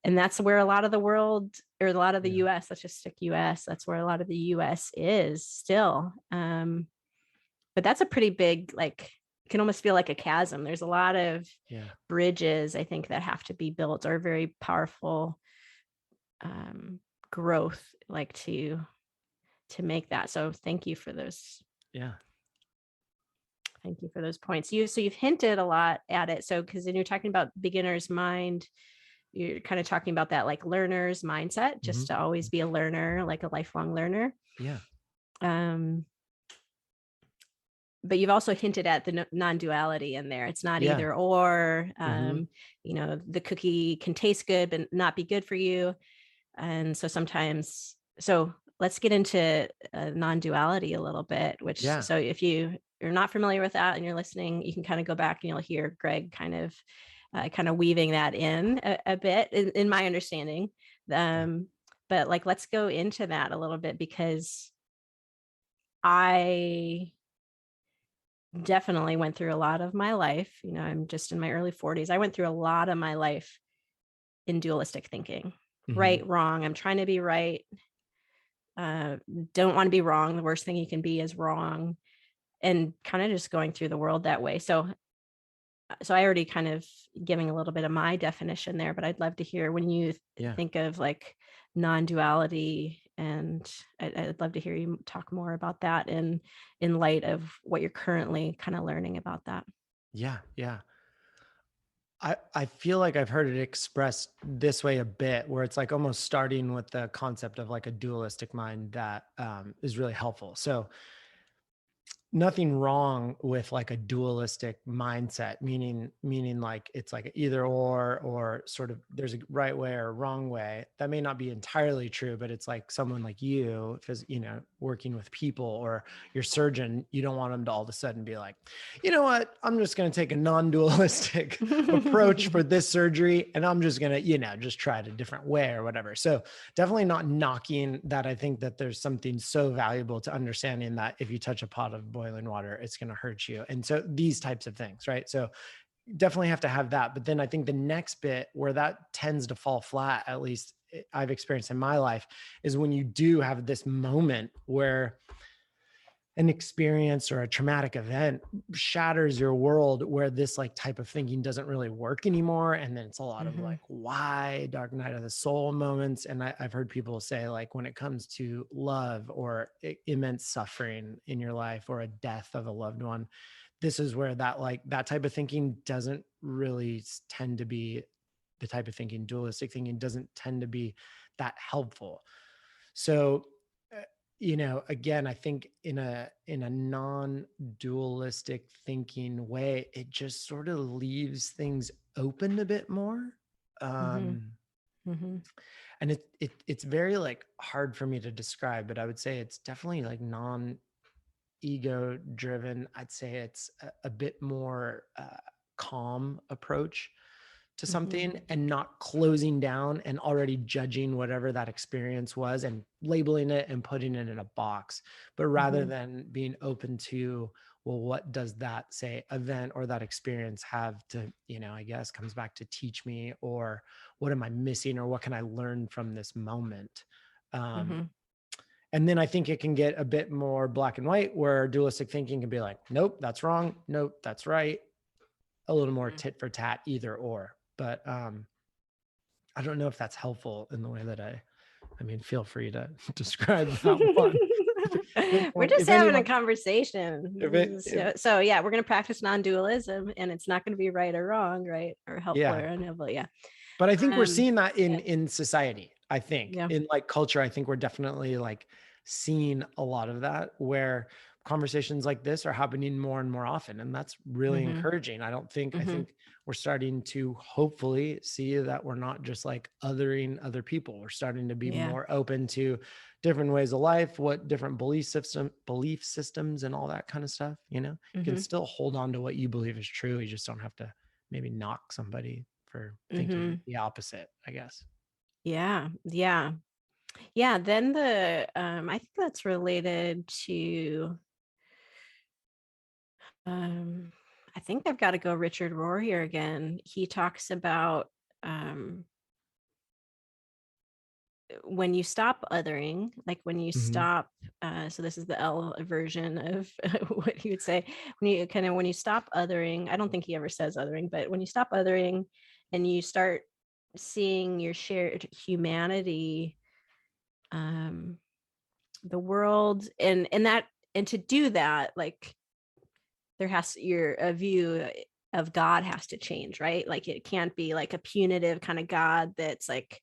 and that's where a lot of the world, or a lot of the US, let's just stick US, that's where a lot of the US is still. But that's a pretty big, like, it can almost feel like a chasm. There's a lot of bridges, I think, that have to be built, or very powerful growth, like to make that. So thank you for those. Yeah. Thank you for those points. So you've hinted a lot at it. So, because then you're talking about beginner's mind, you're kind of talking about that like learner's mindset, just to always be a learner, like a lifelong learner. Yeah. But you've also hinted at the non-duality in there. It's not either or, the cookie can taste good, but not be good for you. And so sometimes, let's get into non-duality a little bit, so if you're not familiar with that and you're listening, you can kind of go back and you'll hear Greg kind of weaving that in a bit in my understanding. But like, let's go into that a little bit, because I definitely went through a lot of my life. I'm just in my early 40s. I went through a lot of my life in dualistic thinking, right, wrong. I'm trying to be right. Don't want to be wrong. The worst thing you can be is wrong, and kind of just going through the world that way. So I already kind of giving a little bit of my definition there, but I'd love to hear when you think of like non-duality, and I'd love to hear you talk more about that in light of what you're currently kind of learning about that. Yeah. I feel like I've heard it expressed this way a bit, where it's like almost starting with the concept of like a dualistic mind that is really helpful. So nothing wrong with like a dualistic mindset, meaning like it's like either or sort of there's a right way or a wrong way. That may not be entirely true, but it's like someone like you, because working with people, or your surgeon, you don't want them to all of a sudden be like, you know what, I'm just going to take a non-dualistic approach for this surgery, and I'm just going to just try it a different way or whatever. So definitely not knocking that. I think that there's something so valuable to understanding that if you touch a pot of boiling water, it's going to hurt you. And so these types of things, right? So definitely have to have that. But then I think the next bit where that tends to fall flat, at least I've experienced in my life, is when you do have this moment where an experience or a traumatic event shatters your world, where this like type of thinking doesn't really work anymore. And then it's a lot of like, why dark night of the soul moments. And I've heard people say, like, when it comes to love or immense suffering in your life, or a death of a loved one, this is where that type of thinking doesn't really tend to be the type of thinking. Dualistic thinking doesn't tend to be that helpful. So again, I think in a non-dualistic thinking way, it just sort of leaves things open a bit more. And it's very like hard for me to describe, but I would say it's definitely like non-ego driven. I'd say it's a bit more calm approach to something, and not closing down and already judging whatever that experience was and labeling it and putting it in a box, but rather than being open to, well, what does that, say, event or that experience have to, I guess comes back to teach me, or what am I missing, or what can I learn from this moment? And then I think it can get a bit more black and white, where dualistic thinking can be like, nope, that's wrong. Nope, that's right. A little more tit for tat, either or. But I don't know if that's helpful in the way that I mean, feel free to describe that one. We're just having a conversation. So yeah, we're going to practice non-dualism, and it's not going to be right or wrong, right? Or helpful or unhelpful. Yeah. But I think we're seeing that in society. I think in like culture, I think we're definitely like seeing a lot of that, where conversations like this are happening more and more often. And that's really encouraging. I think we're starting to hopefully see that we're not just like othering other people. We're starting to be more open to different ways of life, what different belief systems and all that kind of stuff. You can still hold on to what you believe is true. You just don't have to maybe knock somebody for thinking the opposite, I guess. Yeah. Then I think that's related to, I think I've got to go Richard Rohr here again. He talks about when you stop othering, like when you stop, so this is the Elle version of what he would say, when you stop othering, I don't think he ever says othering, but when you stop othering and you start seeing your shared humanity, the world, and to do that, like your view of God has to change, right? Like it can't be like a punitive kind of God that's like,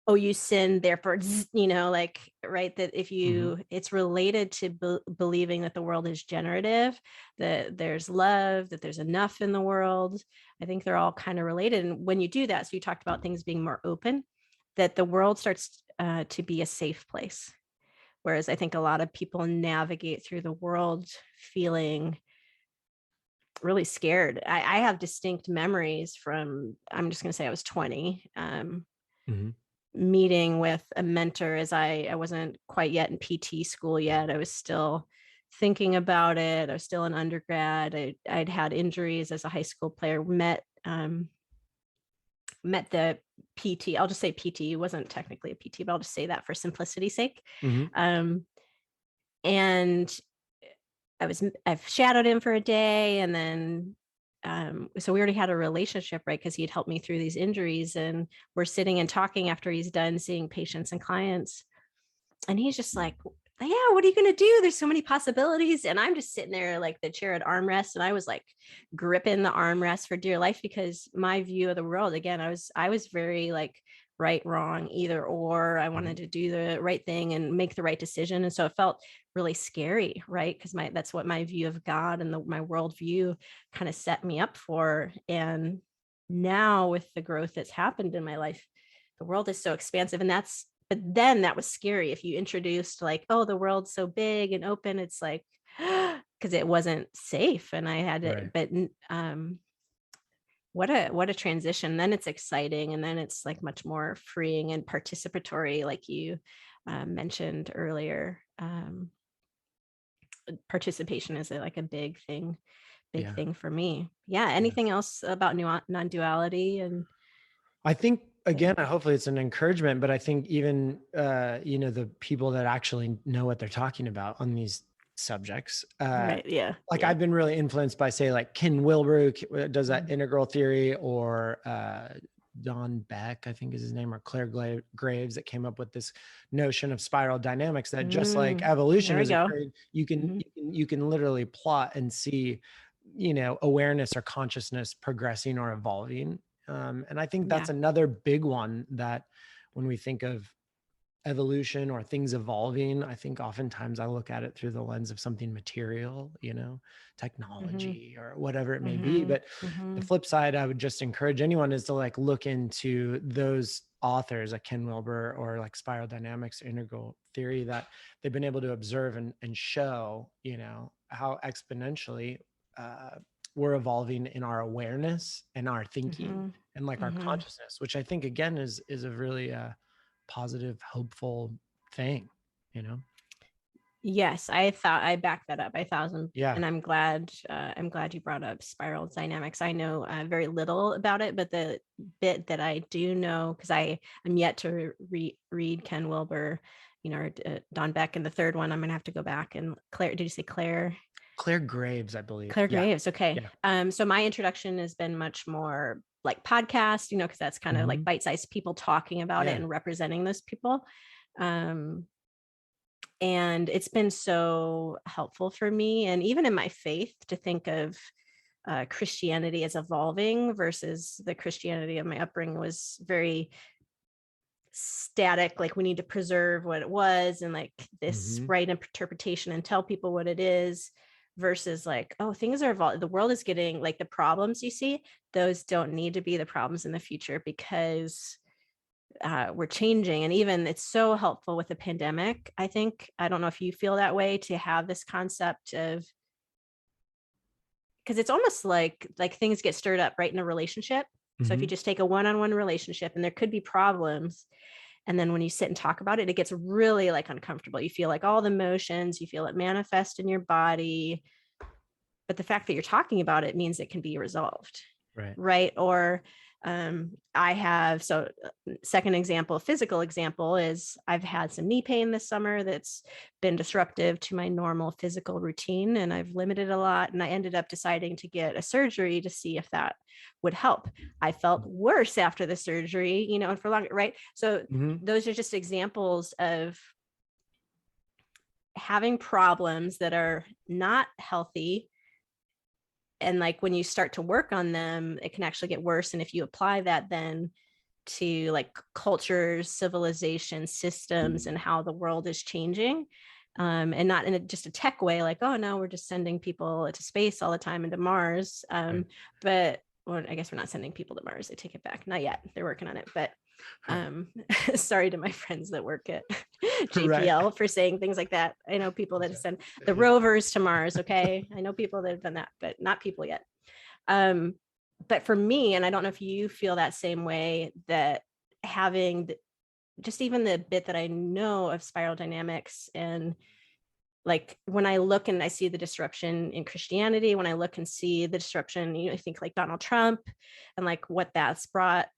oh, you sin, therefore, like, right. That if you, it's related to believing that the world is generative, that there's love, that there's enough in the world. I think they're all kind of related. And when you do that, so you talked about things being more open, that the world starts to be a safe place. Whereas I think a lot of people navigate through the world feeling really scared. I have distinct memories from, I'm just going to say I was 20, meeting with a mentor, as I wasn't quite yet in PT school yet. I was still thinking about it. I was still an undergrad. I'd had injuries as a high school player, met the PT. I'll just say PT. It wasn't technically a PT, but I'll just say that for simplicity's sake. And I've shadowed him for a day, and then so we already had a relationship, right? Because he'd helped me through these injuries, and we're sitting and talking after he's done seeing patients and clients, and he's just like, yeah, what are you going to do? There's so many possibilities. And I'm just sitting there like the chair at armrest. And I was like gripping the armrest for dear life, because my view of the world, again, I was very like right, wrong, either or. I wanted to do the right thing and make the right decision. And so it felt really scary, right? Because that's what my view of God and my worldview kind of set me up for. And now with the growth that's happened in my life, the world is so expansive. But then that was scary. If you introduced like, oh, the world's so big and open, it's like, because it wasn't safe. And I had to, Right. but what a transition. Then it's exciting. And then it's like much more freeing and participatory, like you mentioned earlier. Participation is like a big thing for me. Yeah. Anything else about non-duality? And I think, again, hopefully it's an encouragement, but I think even, the people that actually know what they're talking about on these subjects, right. Yeah. like yeah. I've been really influenced by, say, like Ken Wilber does that integral theory, or Don Beck, I think is his name, or Claire Graves, that came up with this notion of spiral dynamics, that just like evolution is you can literally plot and see, awareness or consciousness progressing or evolving. And I think that's another big one, that when we think of evolution or things evolving, I think oftentimes I look at it through the lens of something material, technology or whatever it may be. But the flip side, I would just encourage anyone is to like look into those authors like Ken Wilber or like spiral dynamics or integral theory, that they've been able to observe and show, how exponentially we're evolving in our awareness and our thinking and like our consciousness, which I think again is a really positive, hopeful thing, Yes, I backed that up 1,000. Yeah. And I'm glad you brought up spiral dynamics. I know very little about it, but the bit that I do know, because I'm yet to read Ken Wilber, or Don Beck, and the third one I'm gonna have to go back. And Claire, did you say Claire? Claire Graves, I believe. Claire Graves. Okay. Yeah. So my introduction has been much more like podcast, because that's kind of like bite-sized people talking about it and representing those people. And it's been so helpful for me, and even in my faith, to think of Christianity as evolving versus the Christianity of my upbringing was very static. Like, we need to preserve what it was and like this right interpretation and tell people what it is, versus like, oh, things are evolving. The world is getting, like, the problems you see, those don't need to be the problems in the future, because we're changing. And even it's so helpful with the pandemic, I think. I don't know if you feel that way, to have this concept of, because it's almost like things get stirred up right in a relationship. So if you just take a one-on-one relationship, and there could be problems, and then when you sit and talk about it, it gets really like uncomfortable. You feel like all the emotions, you feel it manifest in your body. But the fact that you're talking about it means it can be resolved. Right. Or I have, so second example, physical example, is I've had some knee pain this summer that's been disruptive to my normal physical routine, and I've limited a lot. And I ended up deciding to get a surgery to see if that would help. I felt worse after the surgery, and for longer, right? So those are just examples of having problems that are not healthy. And like, when you start to work on them, it can actually get worse. And if you apply that then to like cultures, civilization, systems, and how the world is changing, and not in just a tech way, like, oh no, we're just sending people to space all the time and to Mars. But well, I guess we're not sending people to Mars. I take it back. Not yet. They're working on it. But sorry to my friends that work at JPL for saying things like that. I know people that have sent the rovers to Mars. Okay. I know people that have done that, but not people yet. But for me, and I don't know if you feel that same way, that having just even the bit that I know of spiral dynamics, and like when I look and I see the disruption in Christianity, when I look and see the disruption, I think like Donald Trump and like what that's brought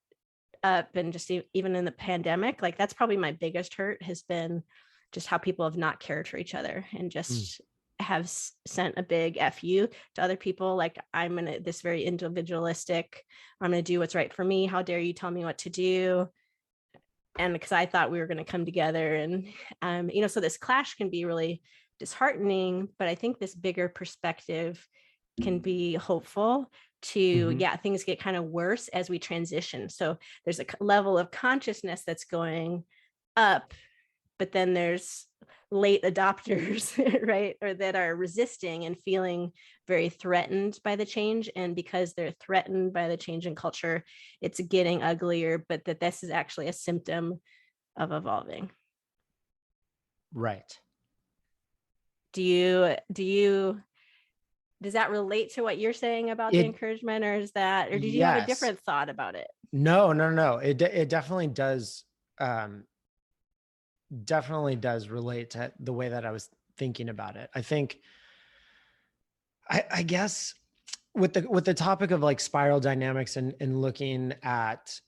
up, and just even in the pandemic, like that's probably my biggest hurt, has been just how people have not cared for each other, and just have sent a big fu to other people. Like, I'm in this very individualistic, I'm going to do what's right for me. How dare you tell me what to do? and because I thought we were going to come together, and so this clash can be really disheartening, but I think this bigger perspective can be hopeful to, things get kind of worse as we transition. So there's a level of consciousness that's going up, but then there's late adopters, right? Or that are resisting and feeling very threatened by the change. And because they're threatened by the change in culture, it's getting uglier, but that this is actually a symptom of evolving. Right. Does that relate to what you're saying about the encouragement, or did you have a different thought about it? No. It definitely does. Definitely does relate to the way that I was thinking about it. I think, I guess with the topic of like spiral dynamics and looking at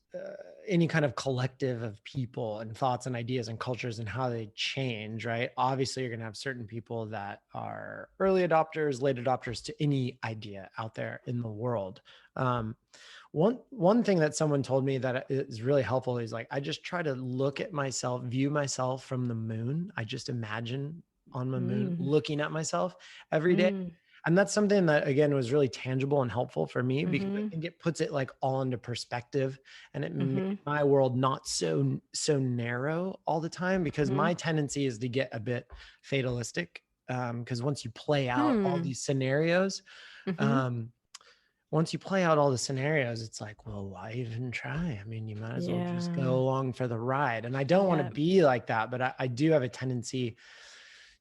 any kind of collective of people and thoughts and ideas and cultures and how they change, right? Obviously, you're going to have certain people that are early adopters, late adopters to any idea out there in the world. One thing that someone told me that is really helpful is like, I just try to look at myself, view myself from the moon. I just imagine on the moon looking at myself every day. And that's something that, again, was really tangible and helpful for me, because I think it puts it like all into perspective, and it makes my world not so narrow all the time, because my tendency is to get a bit fatalistic. Because once you play out all these scenarios, it's like, well, why even try? I mean, you might as well just go along for the ride. And I don't want to be like that, but I do have a tendency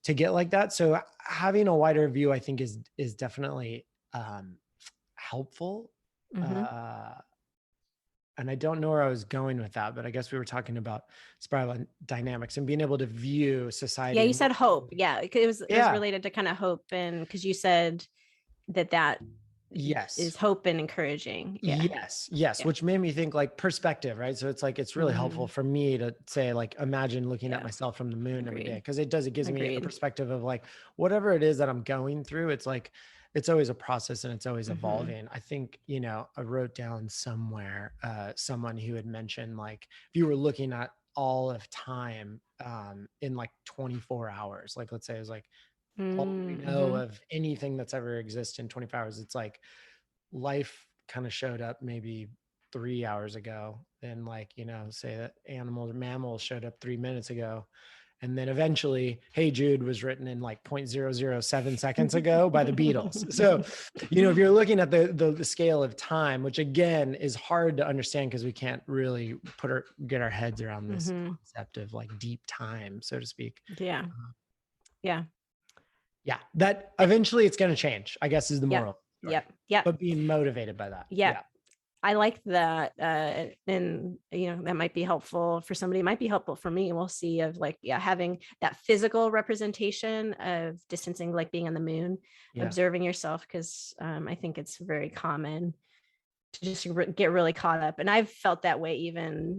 to get like that. So having a wider view, I think is definitely helpful. And I don't know where I was going with that, but I guess we were talking about spiral dynamics and being able to view society. Yeah, you said hope. Yeah, it was related to kind of hope, and because you said that is hope and encouraging. Yes. Which made me think like perspective, right? So it's like, it's really helpful for me to say, like, imagine looking at myself from the moon every day. Cause it gives me a perspective of like, whatever it is that I'm going through, it's like, it's always a process and it's always evolving. I think, I wrote down somewhere, someone who had mentioned, like, if you were looking at all of time, in like 24 hours, like, let's say it was like, all we know of anything that's ever existed in 24 hours, it's like, life kind of showed up maybe 3 hours ago, and like, say that animals or mammals showed up 3 minutes ago, and then eventually Hey Jude was written in like 0.007 seconds ago by the Beatles. So if you're looking at the scale of time, which again is hard to understand because we can't really get our heads around this concept of like deep time, so to speak. That eventually it's going to change, I guess, is the moral. But being motivated by that. I like that. And that might be helpful for somebody. It might be helpful for me. We'll see, of like, having that physical representation of distancing, like being on the moon, observing yourself. Cause I think it's very common to just get really caught up. And I've felt that way.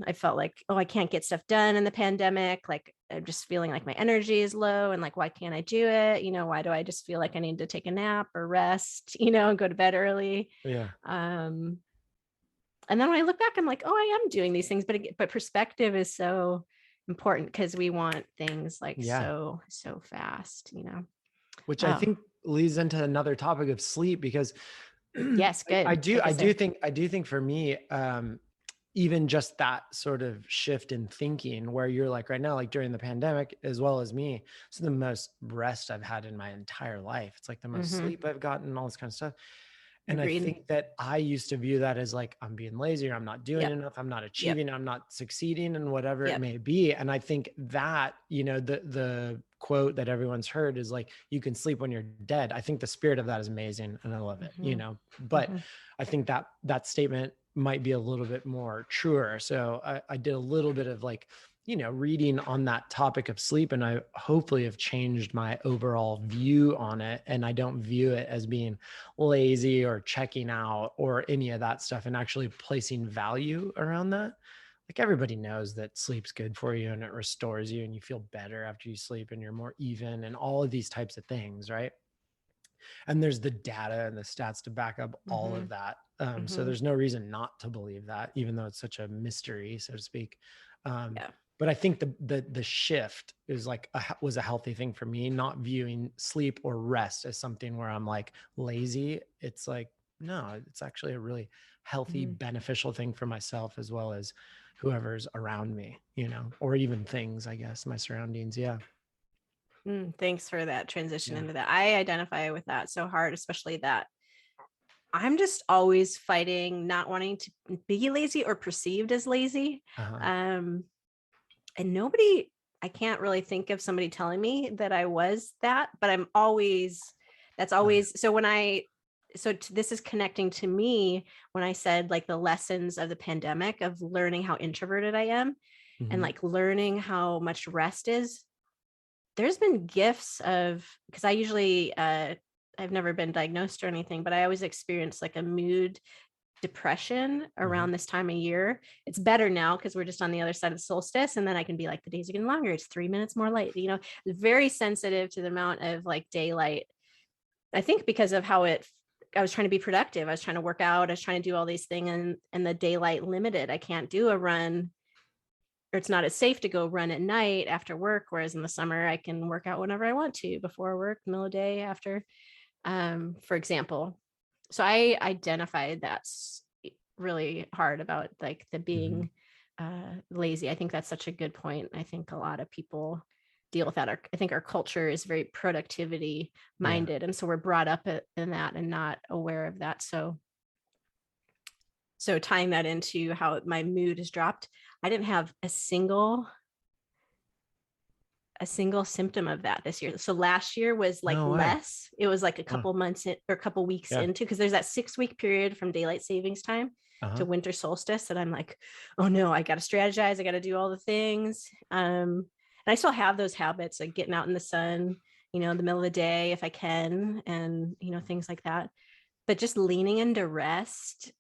I felt like, oh, I can't get stuff done in the pandemic. Like, I'm just feeling like my energy is low, and like, why can't I do it? Why do I just feel like I need to take a nap or rest, and go to bed early? And then when I look back, I'm like, oh, I am doing these things, but perspective is so important, because we want things like so fast, which I think leads into another topic of sleep, because yes, good. I do think for me, even just that sort of shift in thinking, where you're like right now, like during the pandemic, as well as me, it's the most rest I've had in my entire life. It's like the most sleep I've gotten, all this kind of stuff. And I think that I used to view that as like, I'm being lazy, or I'm not doing enough, I'm not achieving, I'm not succeeding, and whatever it may be. And I think that, the quote that everyone's heard is like, you can sleep when you're dead. I think the spirit of that is amazing, and I love it, but I think that statement might be a little bit more truer. So I did a little bit of like, reading on that topic of sleep, and I hopefully have changed my overall view on it. And I don't view it as being lazy or checking out or any of that stuff, and actually placing value around that. Like, everybody knows that sleep's good for you, and it restores you, and you feel better after you sleep, and you're more even, and all of these types of things, right? And there's the data and the stats to back up all of that. So there's no reason not to believe that, even though it's such a mystery, so to speak. Yeah. But I think the shift is like was a healthy thing for me, not viewing sleep or rest as something where I'm like lazy. It's like, no, it's actually a really healthy, beneficial thing for myself as well as whoever's around me, or even things, I guess, my surroundings. Yeah. Thanks for that transition into that. I identify with that so hard, especially that I'm just always fighting not wanting to be lazy or perceived as lazy. And I can't really think of somebody telling me that I was that, but that's always, this is connecting to me when I said like the lessons of the pandemic of learning how introverted I am and like learning how much rest is. There's been gifts of, because I usually, I've never been diagnosed or anything, but I always experience like a mood depression around this time of year. It's better now because we're just on the other side of the solstice, and then I can be like, the days are getting longer, it's 3 minutes more light, very sensitive to the amount of like daylight. I think because of how I was trying to be productive, I was trying to work out, I was trying to do all these things, and the daylight limited. I can't do a run, or it's not as safe to go run at night after work, whereas in the summer I can work out whenever I want to, before work, middle of the day, after, for example. So I identified that's really hard about like the being lazy. I think that's such a good point. I think a lot of people deal with that. I think our culture is very productivity minded, and so we're brought up in that and not aware of that. So tying that into how my mood has dropped, I didn't have a single symptom of that this year. So last year was like less. It was like a couple months or a couple weeks into, because there's that 6-week period from daylight savings time to winter solstice. And I'm like, oh no, I got to strategize. I got to do all the things. And I still have those habits, like getting out in the sun, in the middle of the day if I can, and, things like that. But just leaning into rest,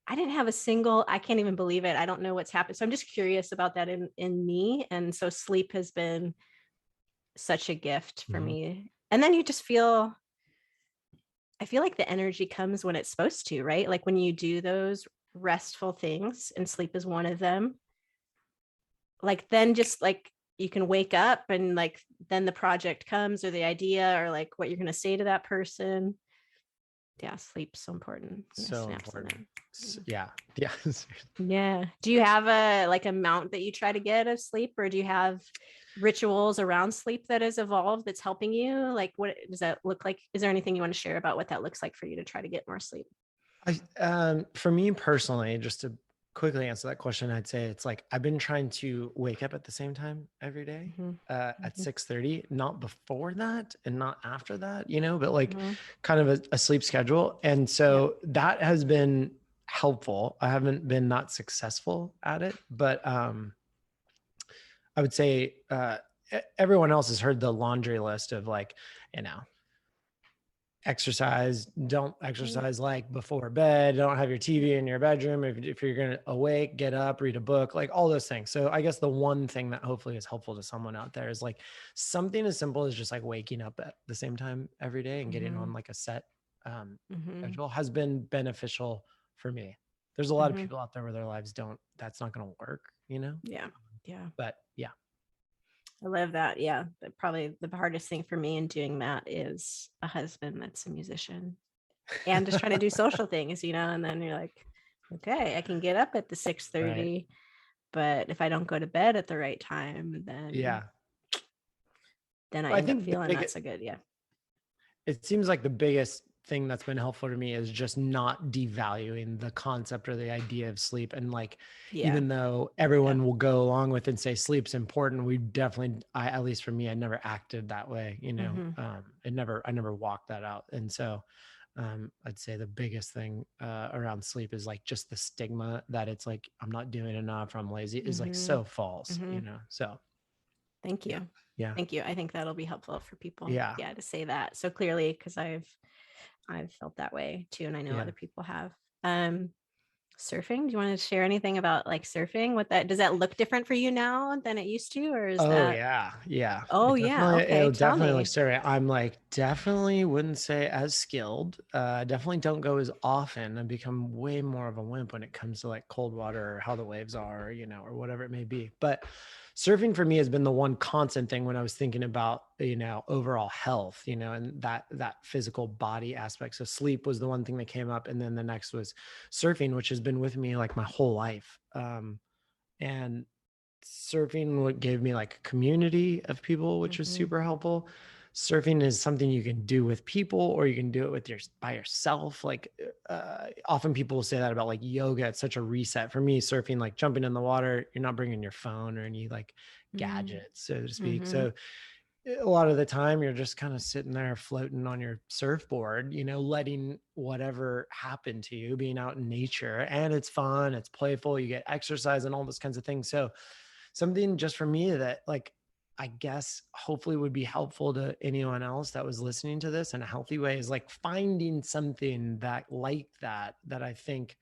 I didn't have I can't even believe it. I don't know what's happened. So I'm just curious about that in me. And so sleep has been such a gift for me. And then you just I feel like the energy comes when it's supposed to, right? Like when you do those restful things, and sleep is one of them, like then just like you can wake up and like then the project comes, or the idea, or like what you're going to say to that person. Yeah, sleep's so important. So important. Yeah. Yeah. Do you have a like amount that you try to get of sleep, or do you have rituals around sleep that has evolved that's helping you? Like, what does that look like? Is there anything you want to share about what that looks like for you to try to get more sleep? For me personally, just to quickly answer that question, I'd say it's like I've been trying to wake up at the same time every day at 6:30, not before that and not after that, but like kind of a sleep schedule. And so that has been helpful. I haven't been not successful at it, but I would say everyone else has heard the laundry list of like, exercise, don't exercise like before bed, don't have your TV in your bedroom. If you're going to awake, get up, read a book, like all those things. So I guess the one thing that hopefully is helpful to someone out there is like something as simple as just like waking up at the same time every day and getting on like a set schedule has been beneficial for me. There's a lot of people out there where their lives that's not going to work, Yeah. But yeah. I love that. Yeah. But probably the hardest thing for me in doing that is a husband that's a musician and just trying to do social things, and then you're like, okay, I can get up at the 6:30, but if I don't go to bed at the right time, then I end up feeling not so good. Yeah. It seems like the biggest thing that's been helpful to me is just not devaluing the concept or the idea of sleep. And like, even though everyone will go along with and say sleep's important, we definitely, at least for me, I never acted that way, I never walked that out. And so I'd say the biggest thing around sleep is like just the stigma that it's like, I'm not doing enough, or I'm lazy is like so false, so. Thank you. Yeah. Thank you. I think that'll be helpful for people. Yeah. To say that so clearly, because I've felt that way too, and I know other people have. Surfing? Do you want to share anything about like surfing? What that does that look different for you now than it used to, or is Oh that? yeah. Yeah. Oh yeah. Okay. It'll Tell definitely like me. sorry. I'm like definitely wouldn't say as skilled. Definitely don't go as often. I become way more of a wimp when it comes to like cold water or how the waves are, or whatever it may be. But surfing for me has been the one constant thing when I was thinking about, overall health, and that physical body aspect. So sleep was the one thing that came up. And then the next was surfing, which has been with me like my whole life. And surfing what gave me like a community of people, which was Mhm. super helpful. Surfing is something you can do with people, or you can do it with by yourself. Like often people will say that about like yoga. It's such a reset. For me, surfing, like jumping in the water, you're not bringing your phone or any like Mhm. gadgets, so to speak. Mhm. So a lot of the time you're just kind of sitting there floating on your surfboard, letting whatever happen to you, being out in nature, and it's fun, it's playful, you get exercise and all those kinds of things. So something just for me that like, I guess hopefully would be helpful to anyone else that was listening to this in a healthy way is like finding something that like that I think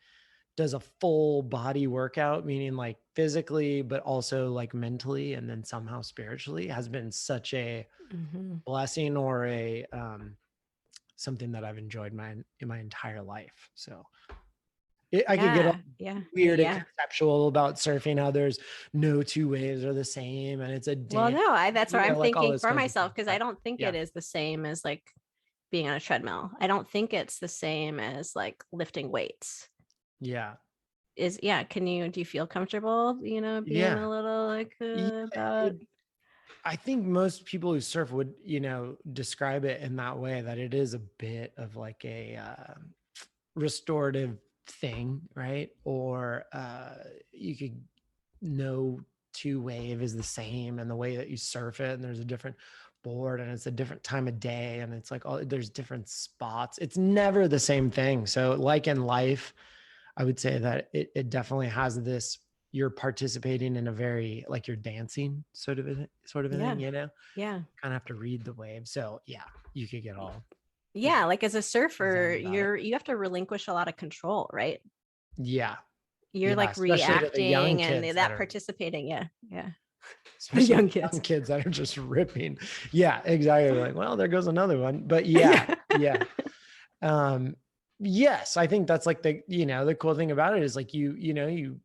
does a full body workout, meaning like physically, but also like mentally and then somehow spiritually, has been such a Mhm. blessing, or a something that I've enjoyed in my entire life. So I could get all Yeah. Yeah. weird and Yeah. conceptual about surfing, how there's no two waves are the same and it's a Well, dance, no, that's what I'm like all thinking those for kinds of myself things. because I But don't think yeah, it is the same as like being on a treadmill. I don't think it's the same as like lifting weights. yeah, Yeah, do you feel comfortable, being yeah. a little like Yeah, about I think most people who surf would, describe it in that way, that it is a bit of like a restorative thing, right? Or you could no two wave is the same, and the way that you surf it, and there's a different board and it's a different time of day, and it's like there's different spots. It's never the same thing. So like in life, I would say that it definitely has this, you're participating in a very like you're dancing sort of a yeah. thing, Yeah. kind of have to read the wave. So yeah, you could get all Yeah, like as a zen surfer, about it. you have to relinquish a lot of control, right? Yeah. You're Yeah. like Especially to the young reacting and kids that that are, participating. Yeah. Yeah. The especially young the kids. young kids that are just ripping. Yeah, exactly. Like, well, there goes another one. But yeah, Yeah. yeah. Um, yes, I think that's like the cool thing about it is like you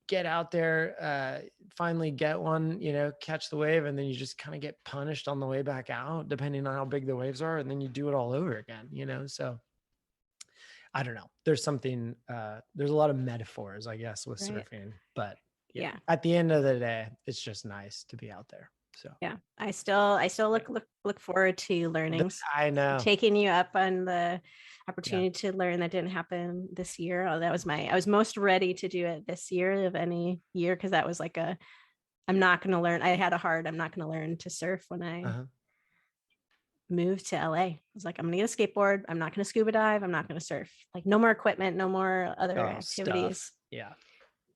get out there, finally get one, catch the wave, and then you just kind of get punished on the way back out, depending on how big the waves are, and then you do it all over again. So I don't know. There's something, there's a lot of metaphors, I guess, with Right. surfing, but yeah, Yeah. at the end of the day, it's just nice to be out there. So Yeah. I still look forward to learning, I know. taking you up on the Yeah. opportunity to learn. That didn't happen this year. Oh, I was most ready to do it this year of any year because that was like I'm not going to learn. I'm not going to learn to surf when I Uh-huh. moved to LA. I was like, I'm going to get a skateboard. I'm not going to scuba dive. I'm not going to surf. Like no more equipment, no more other Oh, stuff. activities. Yeah.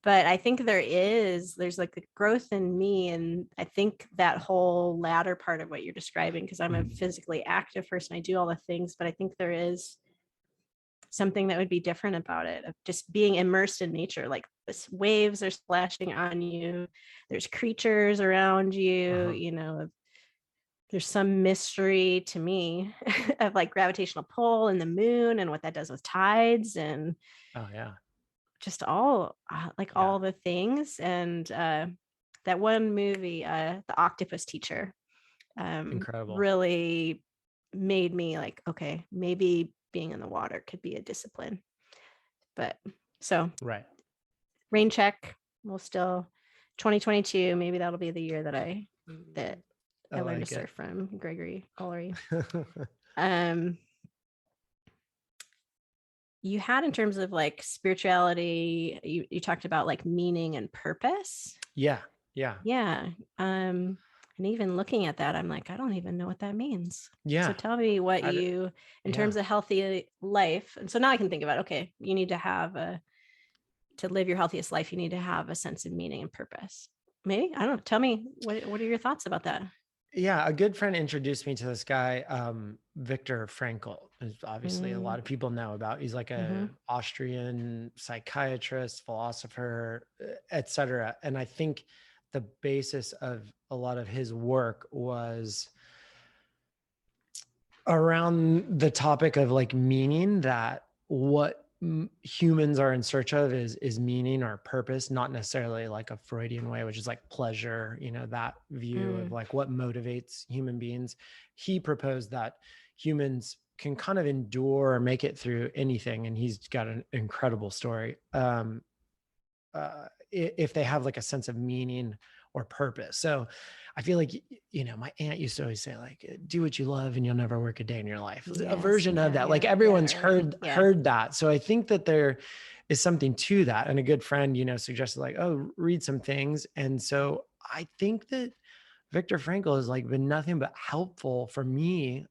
But I think there's like a growth in me. And I think that whole latter part of what you're describing, because I'm a physically active person, I do all the things, but I think there is something that would be different about it, of just being immersed in nature. Like this waves are splashing on you. There's creatures around you, Uh-huh. there's some mystery to me of like gravitational pull and the moon and what that does with tides and Oh yeah. just all like Yeah. all the things. And that one movie, The Octopus Teacher, Incredible. really made me like, okay, maybe being in the water could be a discipline. But so Right. rain check, we'll still 2022, maybe that'll be the year that I I learned to like surf it. from Gregory Ullery. Um, you had in terms of like spirituality, you talked about like meaning and purpose. Yeah. Yeah. Yeah. And even looking at that, I'm like, I don't even know what that means. So Yeah. tell me what I, in yeah. terms of healthy life. And so now I can think about, okay, you need to to live your healthiest life, you need to have a sense of meaning and purpose. Maybe, I don't know. Tell me what are your thoughts about that? Yeah. A good friend introduced me to this guy. Viktor Frankl is obviously a Mm, lot of people know about. He's like a mm-hmm, Austrian psychiatrist, philosopher, etc. And I think the basis of a lot of his work was around the topic of like meaning, that what humans are in search of is meaning or purpose, not necessarily like a Freudian way, which is like pleasure, that view of mm, like what motivates human beings. He proposed that humans can kind of endure or make it through anything. And he's got an incredible story. If they have like a sense of meaning or purpose. So I feel like, my aunt used to always say like, do what you love and you'll never work a day in your life. A yes, version of yeah, that. Like yeah, yeah, everyone's right, yeah, heard that. So I think that there is something to that. And a good friend, suggested like, oh, read some things. And so I think that Viktor Frankl has like been nothing but helpful for me.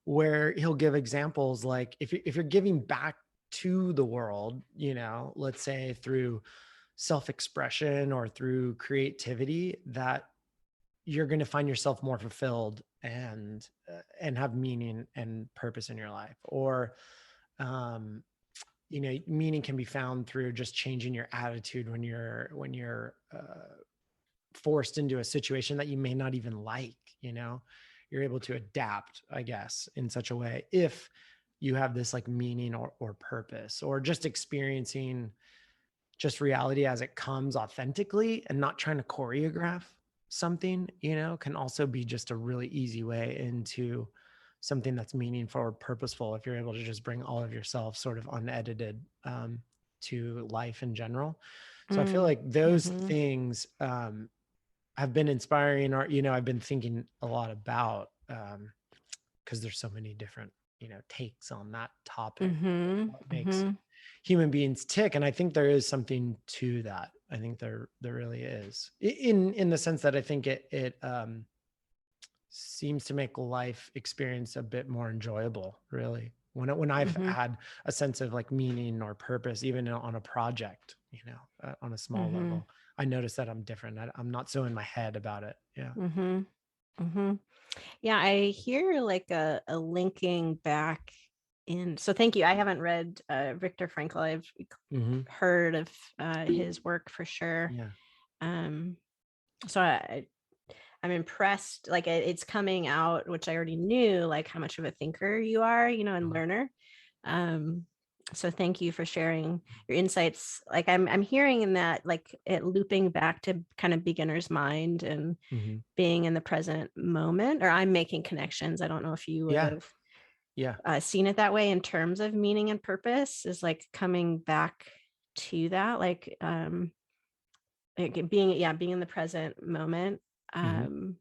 Where he'll give examples like if you're giving back to the world, let's say through self-expression or through creativity, that you're going to find yourself more fulfilled and have meaning and purpose in your life. Or meaning can be found through just changing your attitude when you're forced into a situation that you may not even like. You're able to adapt, I guess, in such a way if you have this like meaning or purpose, or just experiencing just reality as it comes authentically and not trying to choreograph something, can also be just a really easy way into something that's meaningful or purposeful, if you're able to just bring all of yourself sort of unedited to life in general. So I feel mm, like those mm-hmm, things have been inspiring, or, I've been thinking a lot about, because there's so many different, takes on that topic, mm-hmm, what makes mm-hmm, human beings tick. And I think there is something to that. I think there really is, in the sense that I think it seems to make life experience a bit more enjoyable, really. When I've mm-hmm, had a sense of like meaning or purpose, even on a project, on a small mm-hmm, level, I notice that I'm different. I'm not so in my head about it. Yeah. mm-hmm, mm-hmm. Yeah, I hear like a linking back in. So thank you. I haven't read Viktor Frankl. I've Mm-hmm. heard of his work for sure. Yeah. Um, so I'm impressed. Like it's coming out, which I already knew, like how much of a thinker you are, and Uh-huh. learner. Um, so thank you for sharing your insights. Like I'm hearing in that, like it looping back to kind of beginner's mind and Mm-hmm. being in the present moment, or I'm making connections. I don't know if you would Yeah. have Yeah. seen it that way in terms of meaning and purpose, is like coming back to that, being in the present moment. Mm-hmm. Um,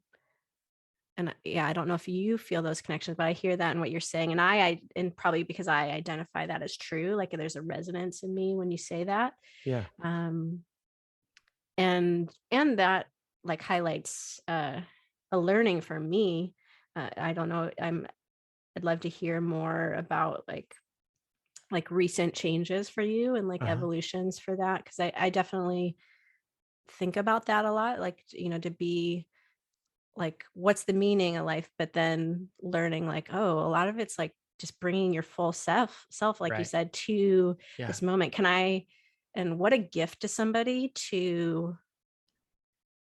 and yeah, I don't know if you feel those connections, but I hear that in what you're saying. And probably because I identify that as true, like there's a resonance in me when you say that. Yeah. Um, and that like highlights a learning for me. I don't know. I'd love to hear more about like recent changes for you and like Uh-huh. evolutions for that. Cause I definitely think about that a lot, like, to be like, what's the meaning of life? But then learning like, oh, a lot of it's like just bringing your full self, like you Right. said, to Yeah. this moment. And what a gift to somebody to,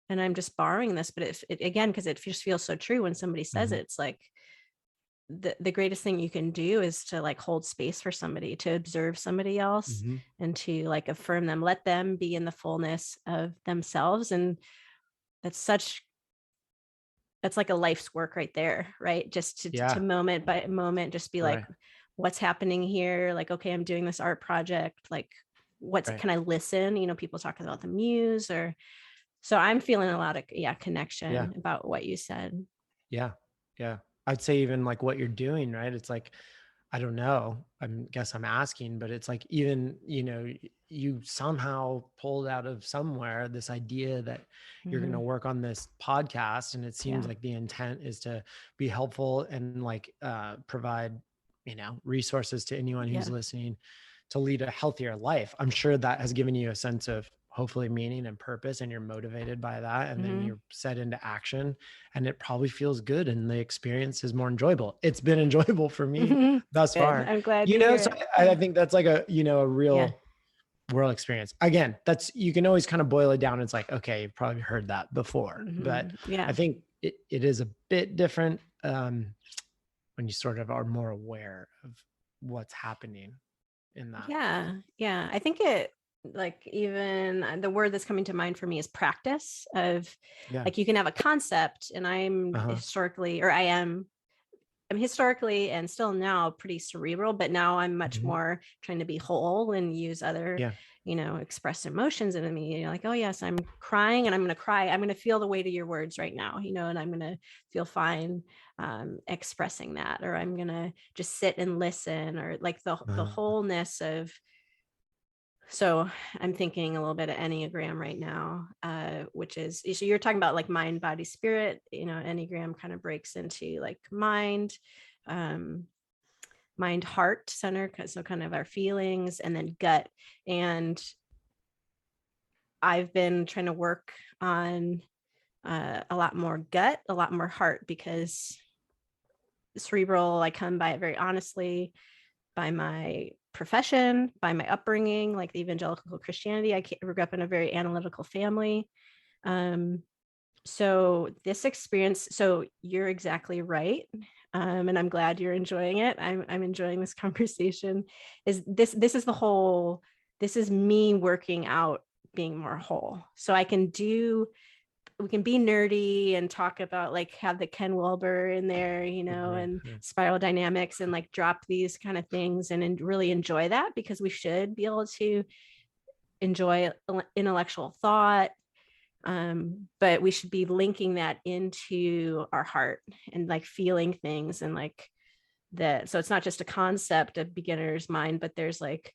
and I'm just borrowing this, but it again, because it just feels so true when somebody says Mm-hmm. it, it's like the greatest thing you can do is to like hold space for somebody, to observe somebody else Mm-hmm. and to like affirm them, let them be in the fullness of themselves. And that's such that's like a life's work right there, right? Just to Yeah. moment by moment, just be like, Right. what's happening here? Like, okay, I'm doing this art project. Like, Right. can I listen? People talk about the muse, or so I'm feeling a lot of Yeah. connection about what you said. Yeah. Yeah. I'd say even like what you're doing, right? It's like, I don't know. Guess I'm asking, but it's like, even, you somehow pulled out of somewhere this idea that you're going to Hmm. work on this podcast. And it seems Yeah. like the intent is to be helpful and like provide, resources to anyone who's Yeah. listening to lead a healthier life. I'm sure that has given you a sense of hopefully meaning and purpose, and you're motivated by that. And then Mhm. you're set into action, and it probably feels good. And the experience is more enjoyable. It's been enjoyable for me Mhm. thus Good. far, I'm glad to hear so it. I think that's like a, a Yeah. real world experience. Again, that's, you can always kind of boil it down. It's like, okay, you've probably heard that before, but Yeah. I think it is a bit different when you sort of are more aware of what's happening in that. Yeah. Yeah. I think it, like, even the word that's coming to mind for me is practice of, Yeah. like, you can have a concept, and I'm historically and still now pretty cerebral, but now I'm much Mhm. more trying to be whole and use other, Yeah. express emotions in me. Like, oh yes, I'm crying and I'm going to cry. I'm going to feel the weight of your words right now, and I'm going to feel fine expressing that, or I'm going to just sit and listen, or like the wholeness of. So I'm thinking a little bit of Enneagram right now, which is, so you're talking about like mind, body, spirit. Enneagram kind of breaks into like mind, um, mind, heart center, so kind of our feelings, and then gut. And I've been trying to work on a lot more gut, a lot more heart, because cerebral, I come by it very honestly, by my profession, by my upbringing, like the evangelical Christianity. I grew up in a very analytical family. So this experience, so you're exactly right. And I'm glad you're enjoying it. I'm enjoying this conversation. This is the whole, this is me working out being more whole. So we can be nerdy and talk about, like, have the Ken Wilber in there, and spiral dynamics, and like drop these kind of things and really enjoy that, because we should be able to enjoy intellectual thought. But we should be linking that into our heart and like feeling things, and like that. So it's not just a concept of beginner's mind, but there's like,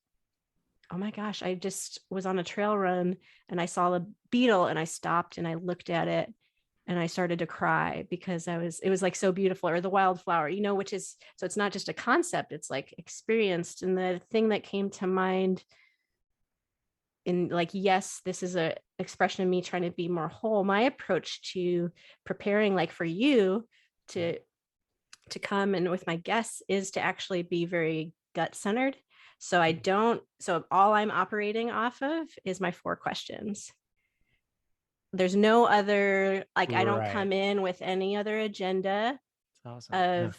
oh my gosh, I just was on a trail run and I saw a beetle and I stopped and I looked at it and I started to cry because it was like so beautiful. Or the wildflower, which is, so it's not just a concept, it's like experienced. And the thing that came to mind in, like, yes, this is a expression of me trying to be more whole. My approach to preparing, like for you to come and with my guests, is to actually be very gut centered. So all I'm operating off of is my 4 questions. There's no other, like, I don't come in with any other agenda. That's awesome. Of,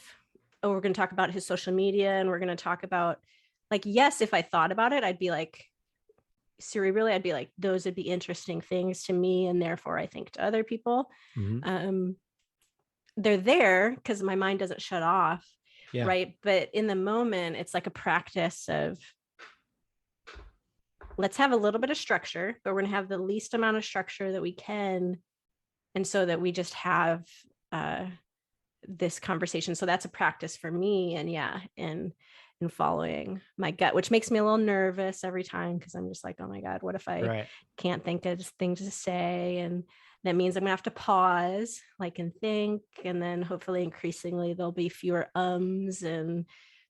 oh, we're going to talk about his social media, and we're going to talk about, like, yes, if I thought about it, I'd be like, cerebrally, I'd be like, those would be interesting things to me, and therefore I think to other people. They're there because my mind doesn't shut off. Yeah. Right. But in the moment, it's like a practice of, let's have a little bit of structure, but we're going to have the least amount of structure that we can. And so that we just have this conversation. So that's a practice for me. And in following my gut, which makes me a little nervous every time, because I'm just like, oh my God, what if I can't think of things to say? And that means I'm gonna have to pause, like, and think, and then hopefully increasingly there'll be fewer ums and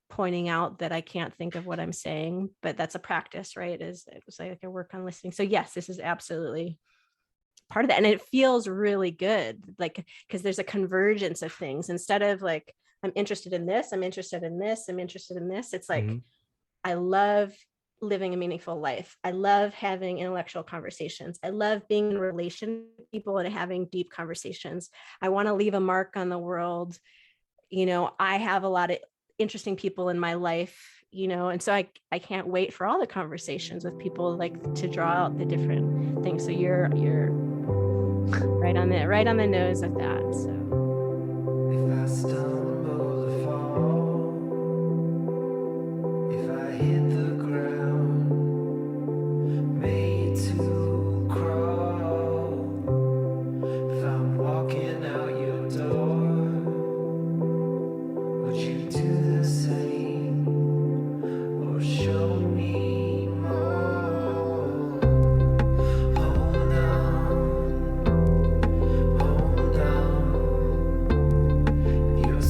pointing out that I can't think of what I'm saying. But that's a practice, right? It was like I work on listening. So yes, this is absolutely part of that. And it feels really good, like, because there's a convergence of things. Instead of like, I'm interested in this, I'm interested in this, I'm interested in this. It's like, I love living a meaningful life. I love having intellectual conversations. I love being in relation with people and having deep conversations. I want to leave a mark on the world. I have a lot of interesting people in my life, and so I can't wait for all the conversations with people, like, to draw out the different things. So you're right on the nose with that. So if I stumble or fall, if I hit the ground, made to crawl, if I'm walking out your door, would you do the same or show me more? Hold on, hold on. Your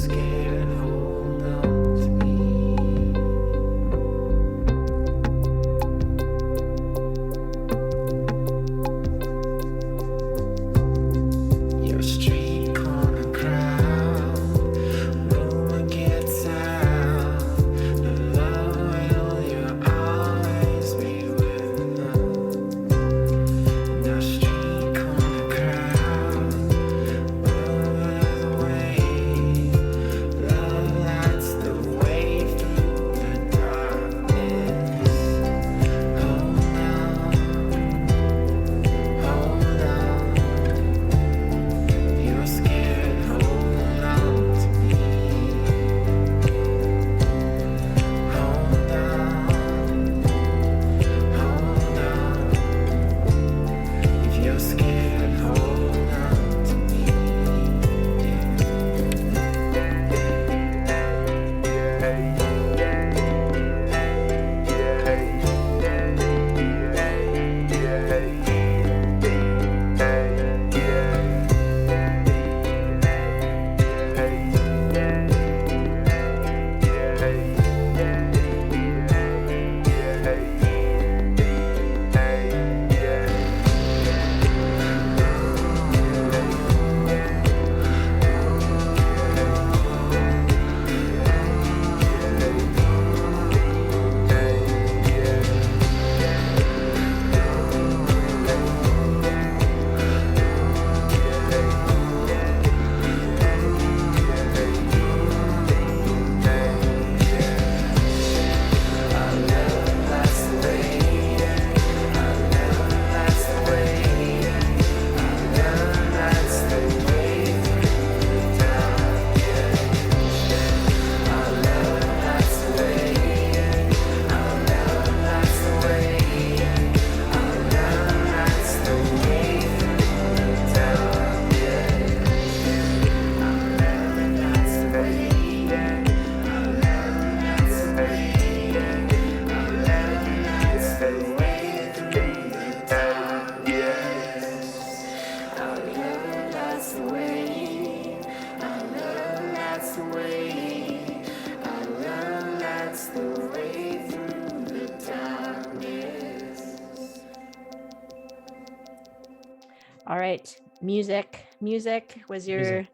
All right. Music was Music,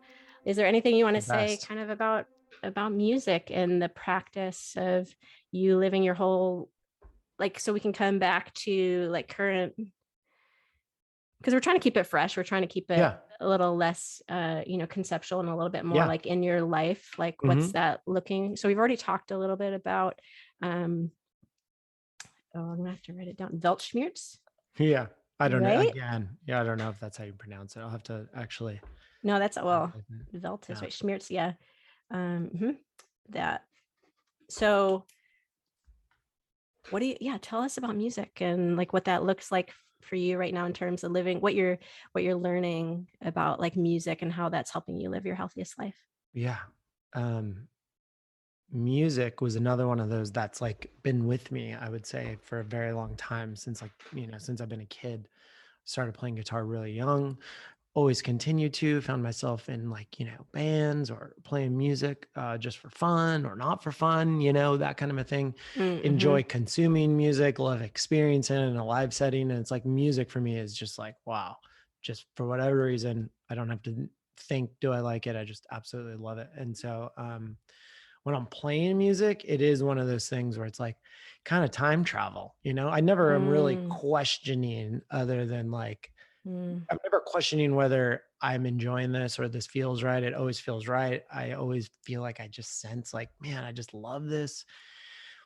is there anything you want the to say best. kind of about music and the practice of you living your whole, like, so we can come back to like current, because we're trying to keep it fresh. We're trying to keep it Yeah. a little less, conceptual and a little bit more Yeah. like in your life. Like, what's Hmm. that looking? So we've already talked a little bit about, um, oh, I'm gonna have to write it down. Weltschmerz, Yeah. I don't know. right? Again, yeah, I don't know if that's how you pronounce it. I'll have to actually. No, that's, well, Yeah. Welt is right. Schmerz, yeah. That. So what do you, yeah, tell us about music and like what that looks like for you right now in terms of living, what you're learning about like music and how that's helping you live your healthiest life. Yeah. Um, Music was another one of those that's like been with me, I would say, for a very long time since like, since I've been a kid. Started playing guitar really young, always continued to, found myself in like, bands or playing music just for fun or not for fun, that kind of a thing. Mm-hmm. Enjoy consuming music, love experiencing it in a live setting. And it's like music for me is just like, wow, just for whatever reason, I don't have to think, do I like it? I just absolutely love it. And so, when I'm playing music, it is one of those things where it's like kind of time travel. I never am really Mm, questioning other than like, mm. I'm never questioning whether I'm enjoying this or this feels right. It always feels right. I always feel like I just sense like, man, I just love this.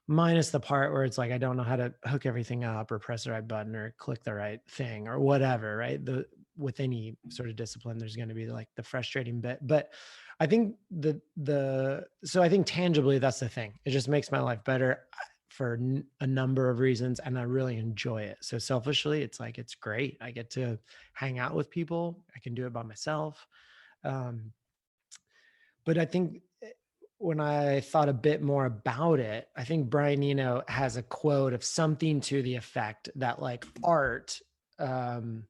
Minus the part where it's like I don't know how to hook everything up or press the right button or click the right thing or whatever, right? With any sort of discipline, there's going to be like the frustrating bit. But I think so I think tangibly that's the thing. It just makes my life better for a number of reasons, and I really enjoy it. So selfishly, it's like it's great. I get to hang out with people. I can do it by myself. Um, but I think when I thought a bit more about it, I think Brian Eno has a quote of something to the effect that like art, um,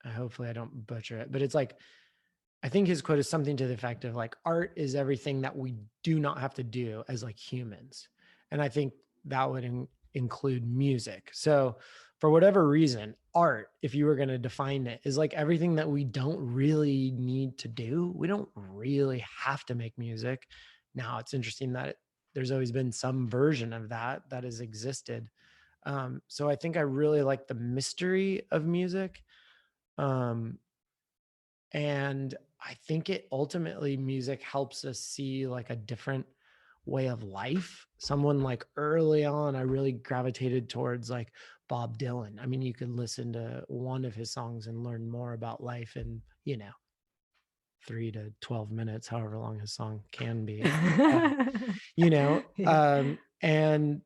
hopefully I don't butcher it, but it's like, I think his quote is something to the effect of like, art is everything that we do not have to do as like humans. And I think that would include music. So for whatever reason, art, if you were going to define it, is like everything that we don't really need to do. We don't really have to make music. Now it's interesting that there's always been some version of that has existed. So I think I really like the mystery of music. Um, and I think it ultimately music helps us see like a different way of life. Someone like early on, I really gravitated towards like Bob Dylan. I mean, you could listen to one of his songs and learn more about life in, 3 to 12 minutes, however long his song can be. You know, Yeah. and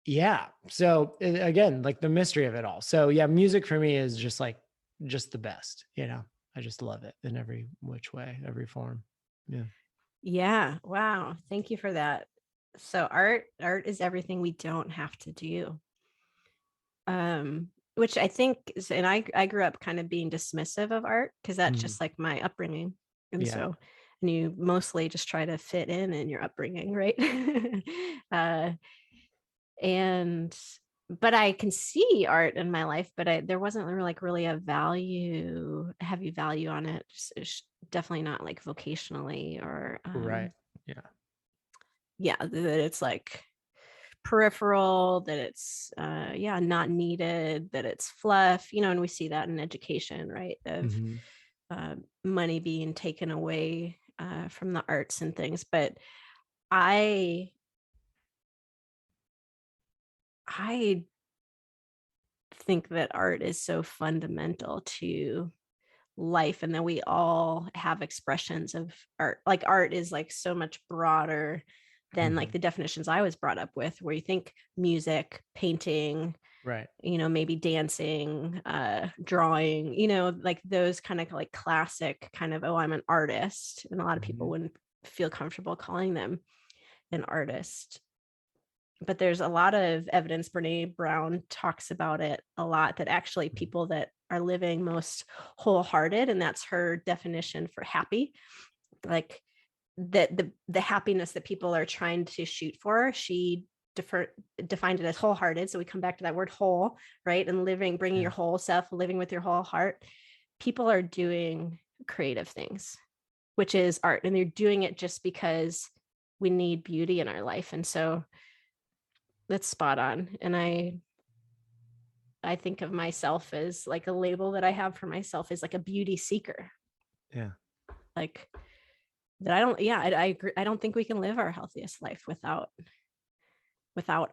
yeah. So again, like the mystery of it all. So yeah, music for me is just like just the best, I just love it in every which way, every form. Yeah. Yeah. Wow. Thank you for that. So art is everything we don't have to do. Which I think is, and I grew up kind of being dismissive of art because that's Mhm. just like my upbringing. And Yeah. so, and you mostly just try to fit in your upbringing, right? uh, and but I can see art in my life, but there wasn't really a heavy value on it. It's definitely not like vocationally or Right. Yeah. yeah, that it's like peripheral, that it's yeah, not needed, that it's fluff, and we see that in education, right? Of Mhm. money being taken away from the arts and things. But I I think that art is so fundamental to life, and that we all have expressions of art. Like art is like so much broader than like Mhm. the definitions I was brought up with, where you think music, painting, Right. maybe dancing, drawing, like those kind of like classic kind of, oh, I'm an artist. And a lot of people Mhm. wouldn't feel comfortable calling them an artist. But there's a lot of evidence, Brene Brown talks about it a lot, that actually Mhm. people that are living most wholehearted, and that's her definition for happy, like that the happiness that people are trying to shoot for, she defined it as wholehearted. So we come back to that word whole, right? And bringing Yeah. your whole self, living with your whole heart. people are doing creative things, which is art, and they're doing it just because we need beauty in our life. And so that's spot on. And I think of myself as like a label that I have for myself is like a beauty seeker. Yeah. Like that I don't, yeah, I agree. I don't think we can live our healthiest life without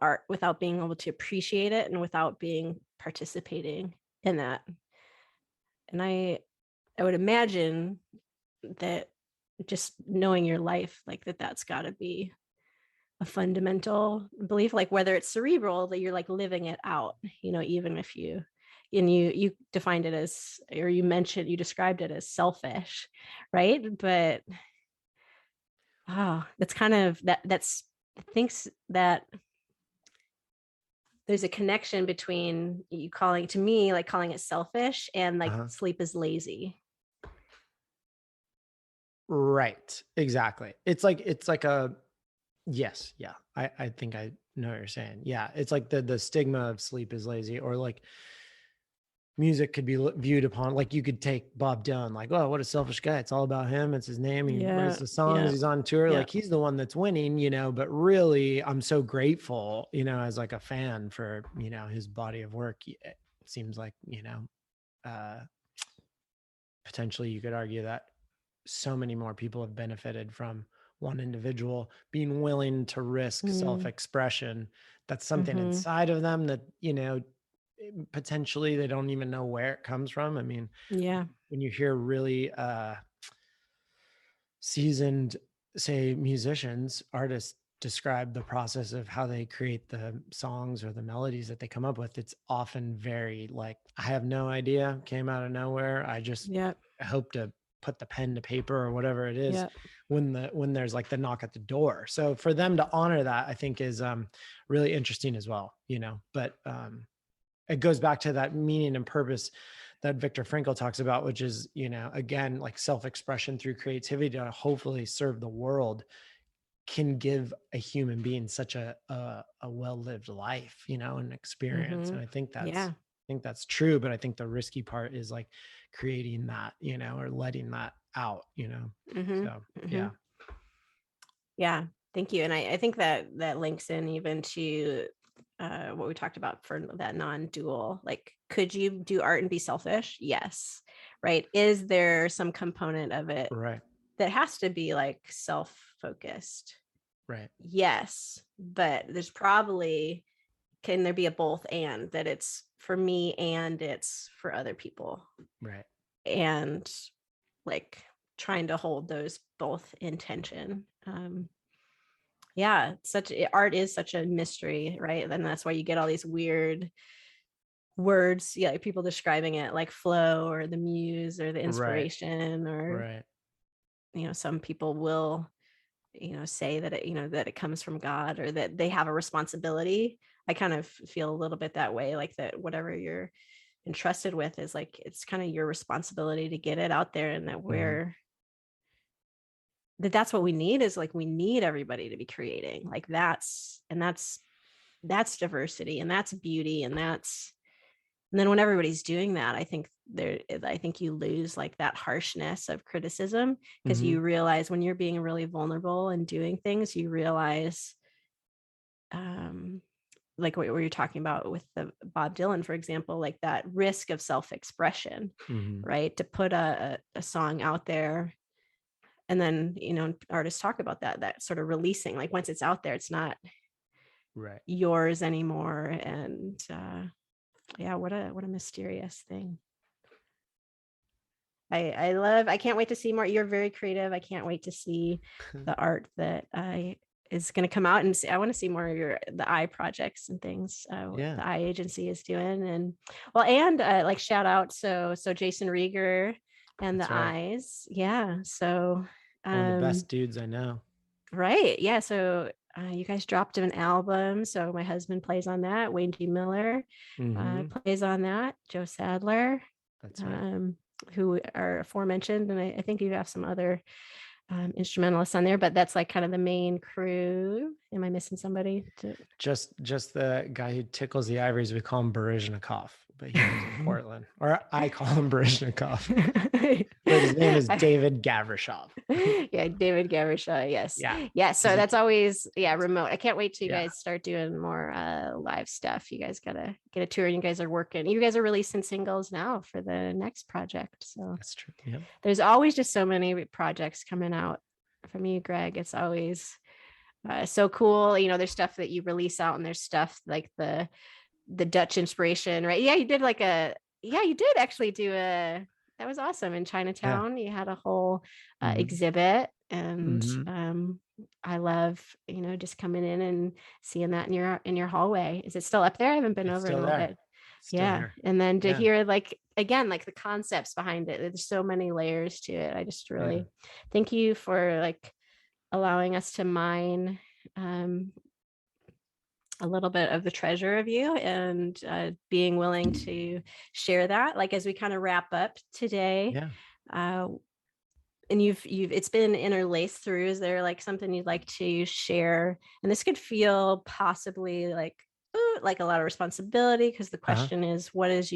art, without being able to appreciate it, and without being participating in that. And I would imagine that just knowing your life, like that's got to be a fundamental belief, like whether it's cerebral, that you're like living it out, even if you defined it as, or you described it as selfish, right? But that's kind of that's thinks that there's a connection between you calling it selfish and like sleep is lazy. Right. Exactly. It's like a, yes. Yeah. I think I know what you're saying. Yeah. It's like the stigma of sleep is lazy, or like music could be viewed upon, like you could take Bob Dylan, like, oh, what a selfish guy. It's all about him. It's his name. He writes the songs. He's on tour. Like he's the one that's winning, but really I'm so grateful, as like a fan for, his body of work. It seems like, potentially you could argue that so many more people have benefited from one individual being willing to risk self-expression. That's something inside of them that, potentially they don't even know where it comes from. I mean, when you hear really seasoned, say, musicians, artists describe the process of how they create the songs or the melodies that they come up with, it's often very like, I have no idea, came out of nowhere. I just hope to put the pen to paper or whatever it is when there's like the knock at the door. So for them to honor that, I think is really interesting as well, but it goes back to that meaning and purpose that Viktor Frankl talks about, which is, again, like self-expression through creativity to hopefully serve the world, can give a human being such a well-lived life, and experience. And I think that's true, but I think the risky part is like creating that, or letting that out, so yeah. Thank you. And I think that links in even to what we talked about for that non-dual, like, could you do art and be selfish? Yes. Right. Is there some component of it that has to be like self-focused? Right. Yes. But there's probably, can there be a both and, that it's for me and it's for other people? Right. And like trying to hold those both in tension. Art is such a mystery, right? And that's why you get all these weird words, like people describing it like flow or the muse or the inspiration, or some people will say that it that it comes from God, or that they have a responsibility. I kind of feel a little bit that way, like that whatever you're entrusted with is like, it's kind of your responsibility to get it out there, and that that's what we need, is like, we need everybody to be creating, like that's diversity, and that's beauty, and then when everybody's doing that, I think you lose like that harshness of criticism, because you realize when you're being really vulnerable and doing things, you realize like what you're talking about with the Bob Dylan, for example, like that risk of self-expression, right? To put a song out there, and then artists talk about that sort of releasing, like once it's out there, it's not yours anymore. And what a mysterious thing. I can't wait to see more. You're very creative. I can't wait to see the art that is going to come out, and I want to see more of the eye projects and things the eye agency is doing. And like shout out so Jason Ruegger and the eyes. So one of the best dudes I know. Right. Yeah. So you guys dropped an album. So my husband plays on that. Wayne G. Miller plays on that. Joe Sadler. That's right. Who are aforementioned. And I think you have some other instrumentalists on there, but that's like kind of the main crew. Am I missing somebody? Just the guy who tickles the ivories. We call him Baryshnikov. but he lives in Portland, or I call him Baryshnikov. But his name is David Gavrishaw. Yeah, David Gavrishaw. Yes. Yeah. Yeah. So that's always remote. I can't wait till you Yeah. guys start doing more live stuff. You guys gotta get a tour, and you guys are working. You guys are releasing singles now for the next project. So That's true. Yeah. There's always just so many projects coming out from you, Greg. It's always so cool. You know, there's stuff that you release out, and there's stuff like the Dutch inspiration, right? Yeah, you did you did actually do that was awesome in Chinatown. You had a whole exhibit, and I love, just coming in and seeing that in your hallway. Is it still up there? I haven't been over in a little bit. Yeah. And then to hear again, the concepts behind it, there's so many layers to it. I just really thank you for allowing us to mine a little bit of the treasure of you, and being willing to share that. As we kind of wrap up today, and you've it's been interlaced through. Is there something you'd like to share? And this could feel possibly like a lot of responsibility, because the question is, what is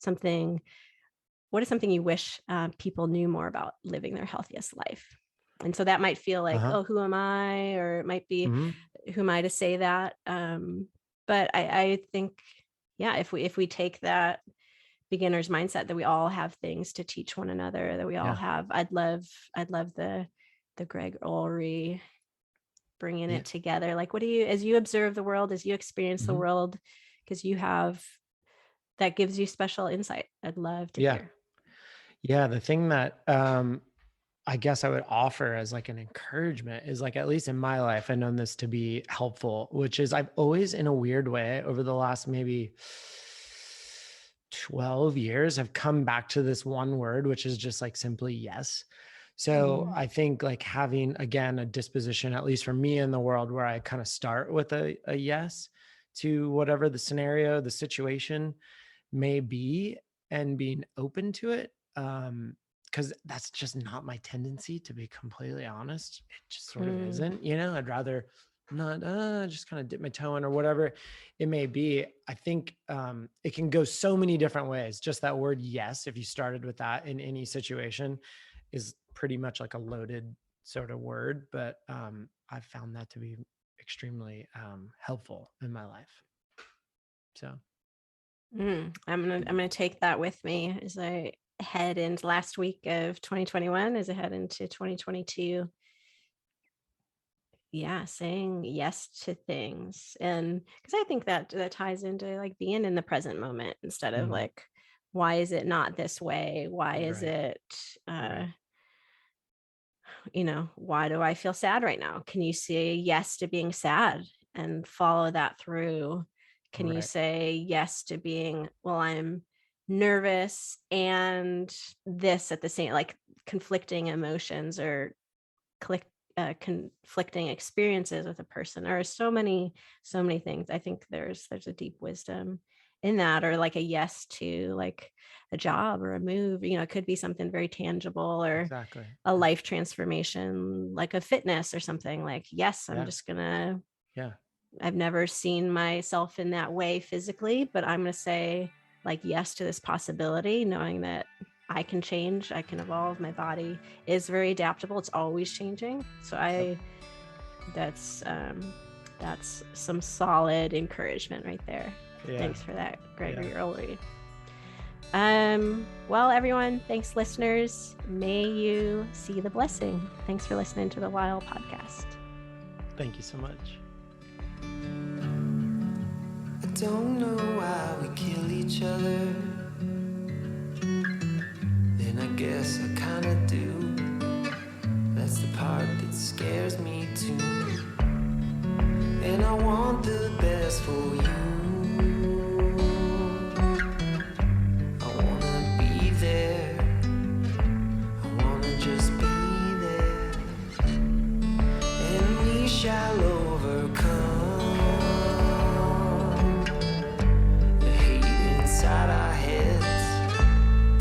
something you wish people knew more about living their healthiest life? And so that might feel like, oh, who am I? Or it might be, who am I to say that? But I think, if we take that beginner's mindset that we all have things to teach one another, that we all have, I'd love the Greg Ullery bringing it together. What do you, as you observe the world, as you experience the world, because you have, that gives you special insight. I'd love to hear. Yeah. The thing that, I guess I would offer as an encouragement is at least in my life, I've known this to be helpful, which is I've always, in a weird way, over the last maybe 12 years, have come back to this one word, which is just simply yes. So I think having, again, a disposition, at least for me in the world, where I kind of start with a yes to whatever the scenario, the situation may be, and being open to it. Because that's just not my tendency, to be completely honest. It just sort of isn't, I'd rather not just kind of dip my toe in, or whatever it may be. I think it can go so many different ways. Just that word yes, if you started with that in any situation, is pretty much a loaded sort of word. But I've found that to be extremely helpful in my life. So I'm gonna take that with me as I head into last week of 2021, as I head into 2022. Saying yes to things. And because I think that ties into being in the present moment, instead of why is it not this way? Why is it why do I feel sad right now? Can you say yes to being sad and follow that through? Can you say yes to being, well, I'm nervous and this at the same, conflicting emotions or conflicting experiences with a person? There are so many things. I think there's a deep wisdom in that, or a yes to a job or a move. It could be something very tangible, or a life transformation, a fitness or something. Yes, I'm just gonna, I've never seen myself in that way physically, but I'm gonna say yes to this possibility, knowing that I can change, I can evolve. My body is very adaptable. It's always changing. So that's some solid encouragement right there. Thanks for that, Gregory Ullery. Well, everyone, thanks, listeners. May you see the blessing. Thanks for listening to the LYHL podcast. Thank you so much. I don't know why we kill each other. Then I guess I kinda do. That's the part that scares me too. And I want the best for you. I wanna be there. I wanna just be there. And we shall overcome the hate inside our heads,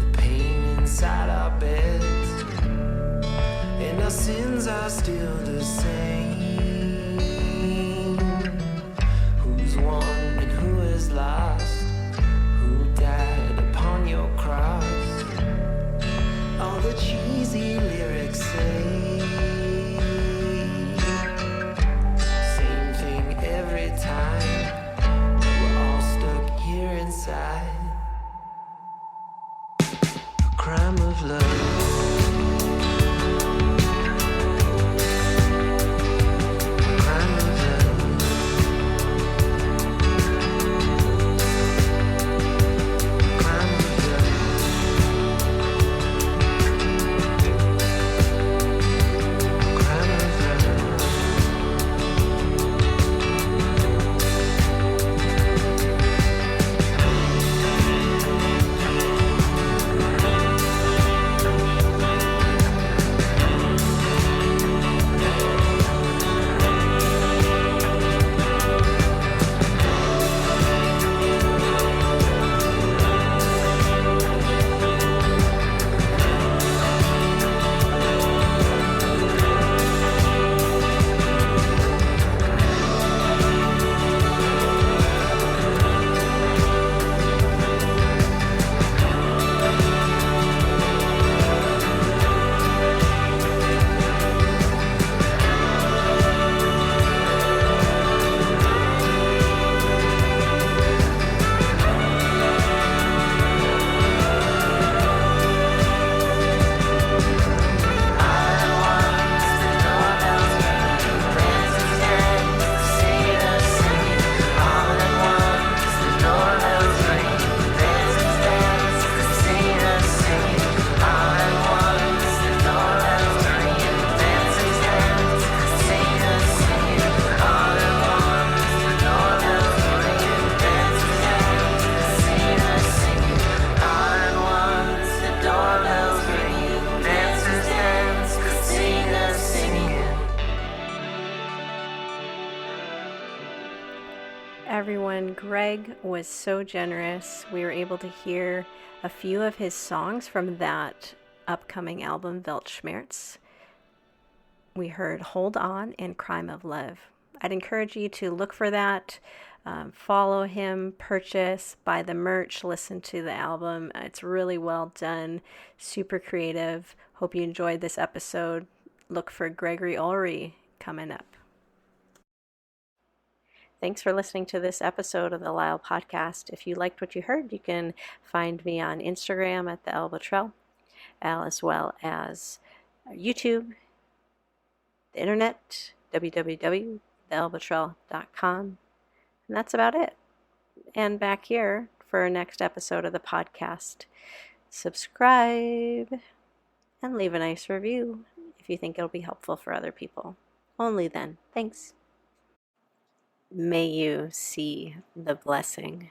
the pain inside our beds, and our sins are still the same. Who's won and who is lost? Who died? the cheesy lyrics say. Same thing every time. We're all stuck here inside. A crime of love. Everyone, Greg was so generous. We were able to hear a few of his songs from that upcoming album, Weltschmerz. We heard Hold On and Crime of Love. I'd encourage you to look for that, follow him, purchase, buy the merch, listen to the album. It's really well done, super creative. Hope you enjoyed this episode. Look for Gregory Ullery coming up. Thanks for listening to this episode of the LYHL podcast. If you liked what you heard, you can find me on Instagram at the LYHL, as well as YouTube, the internet, www.thelyhl.com. And that's about it. And back here for our next episode of the podcast. Subscribe and leave a nice review if you think it'll be helpful for other people. Only then. Thanks. May you see the blessing.